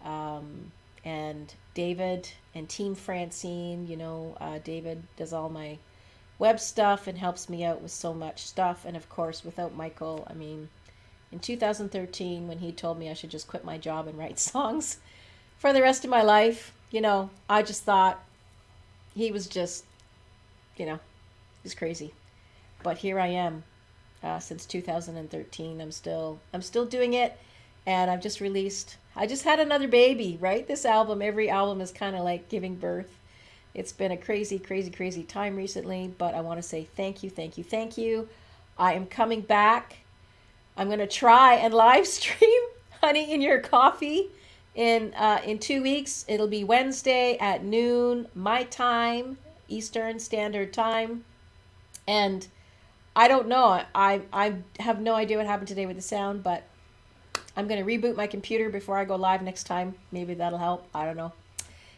and David and Team Francine. You know, David does all my web stuff and helps me out with so much stuff. And of course, without Michael, I mean, in 2013, when he told me I should just quit my job and write songs for the rest of my life, you know, I just thought he was just, you know, he's crazy. But here I am, since 2013. I'm still doing it, and I just had another baby, right? This album, every album is kind of like giving birth. It's been a crazy, crazy, crazy time recently, but I want to say thank you, thank you, thank you. I am coming back. I'm going to try and live stream Honey in Your Coffee in 2 weeks. It'll be Wednesday at noon, my time, Eastern Standard Time. And I don't know. I have no idea what happened today with the sound, but I'm going to reboot my computer before I go live next time. Maybe that'll help. I don't know.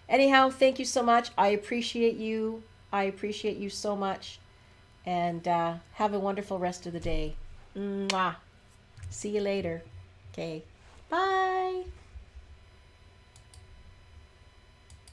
Anyhow, thank you so much. I appreciate you. I appreciate you so much. And have a wonderful rest of the day. Mwah. See you later. Okay. Bye.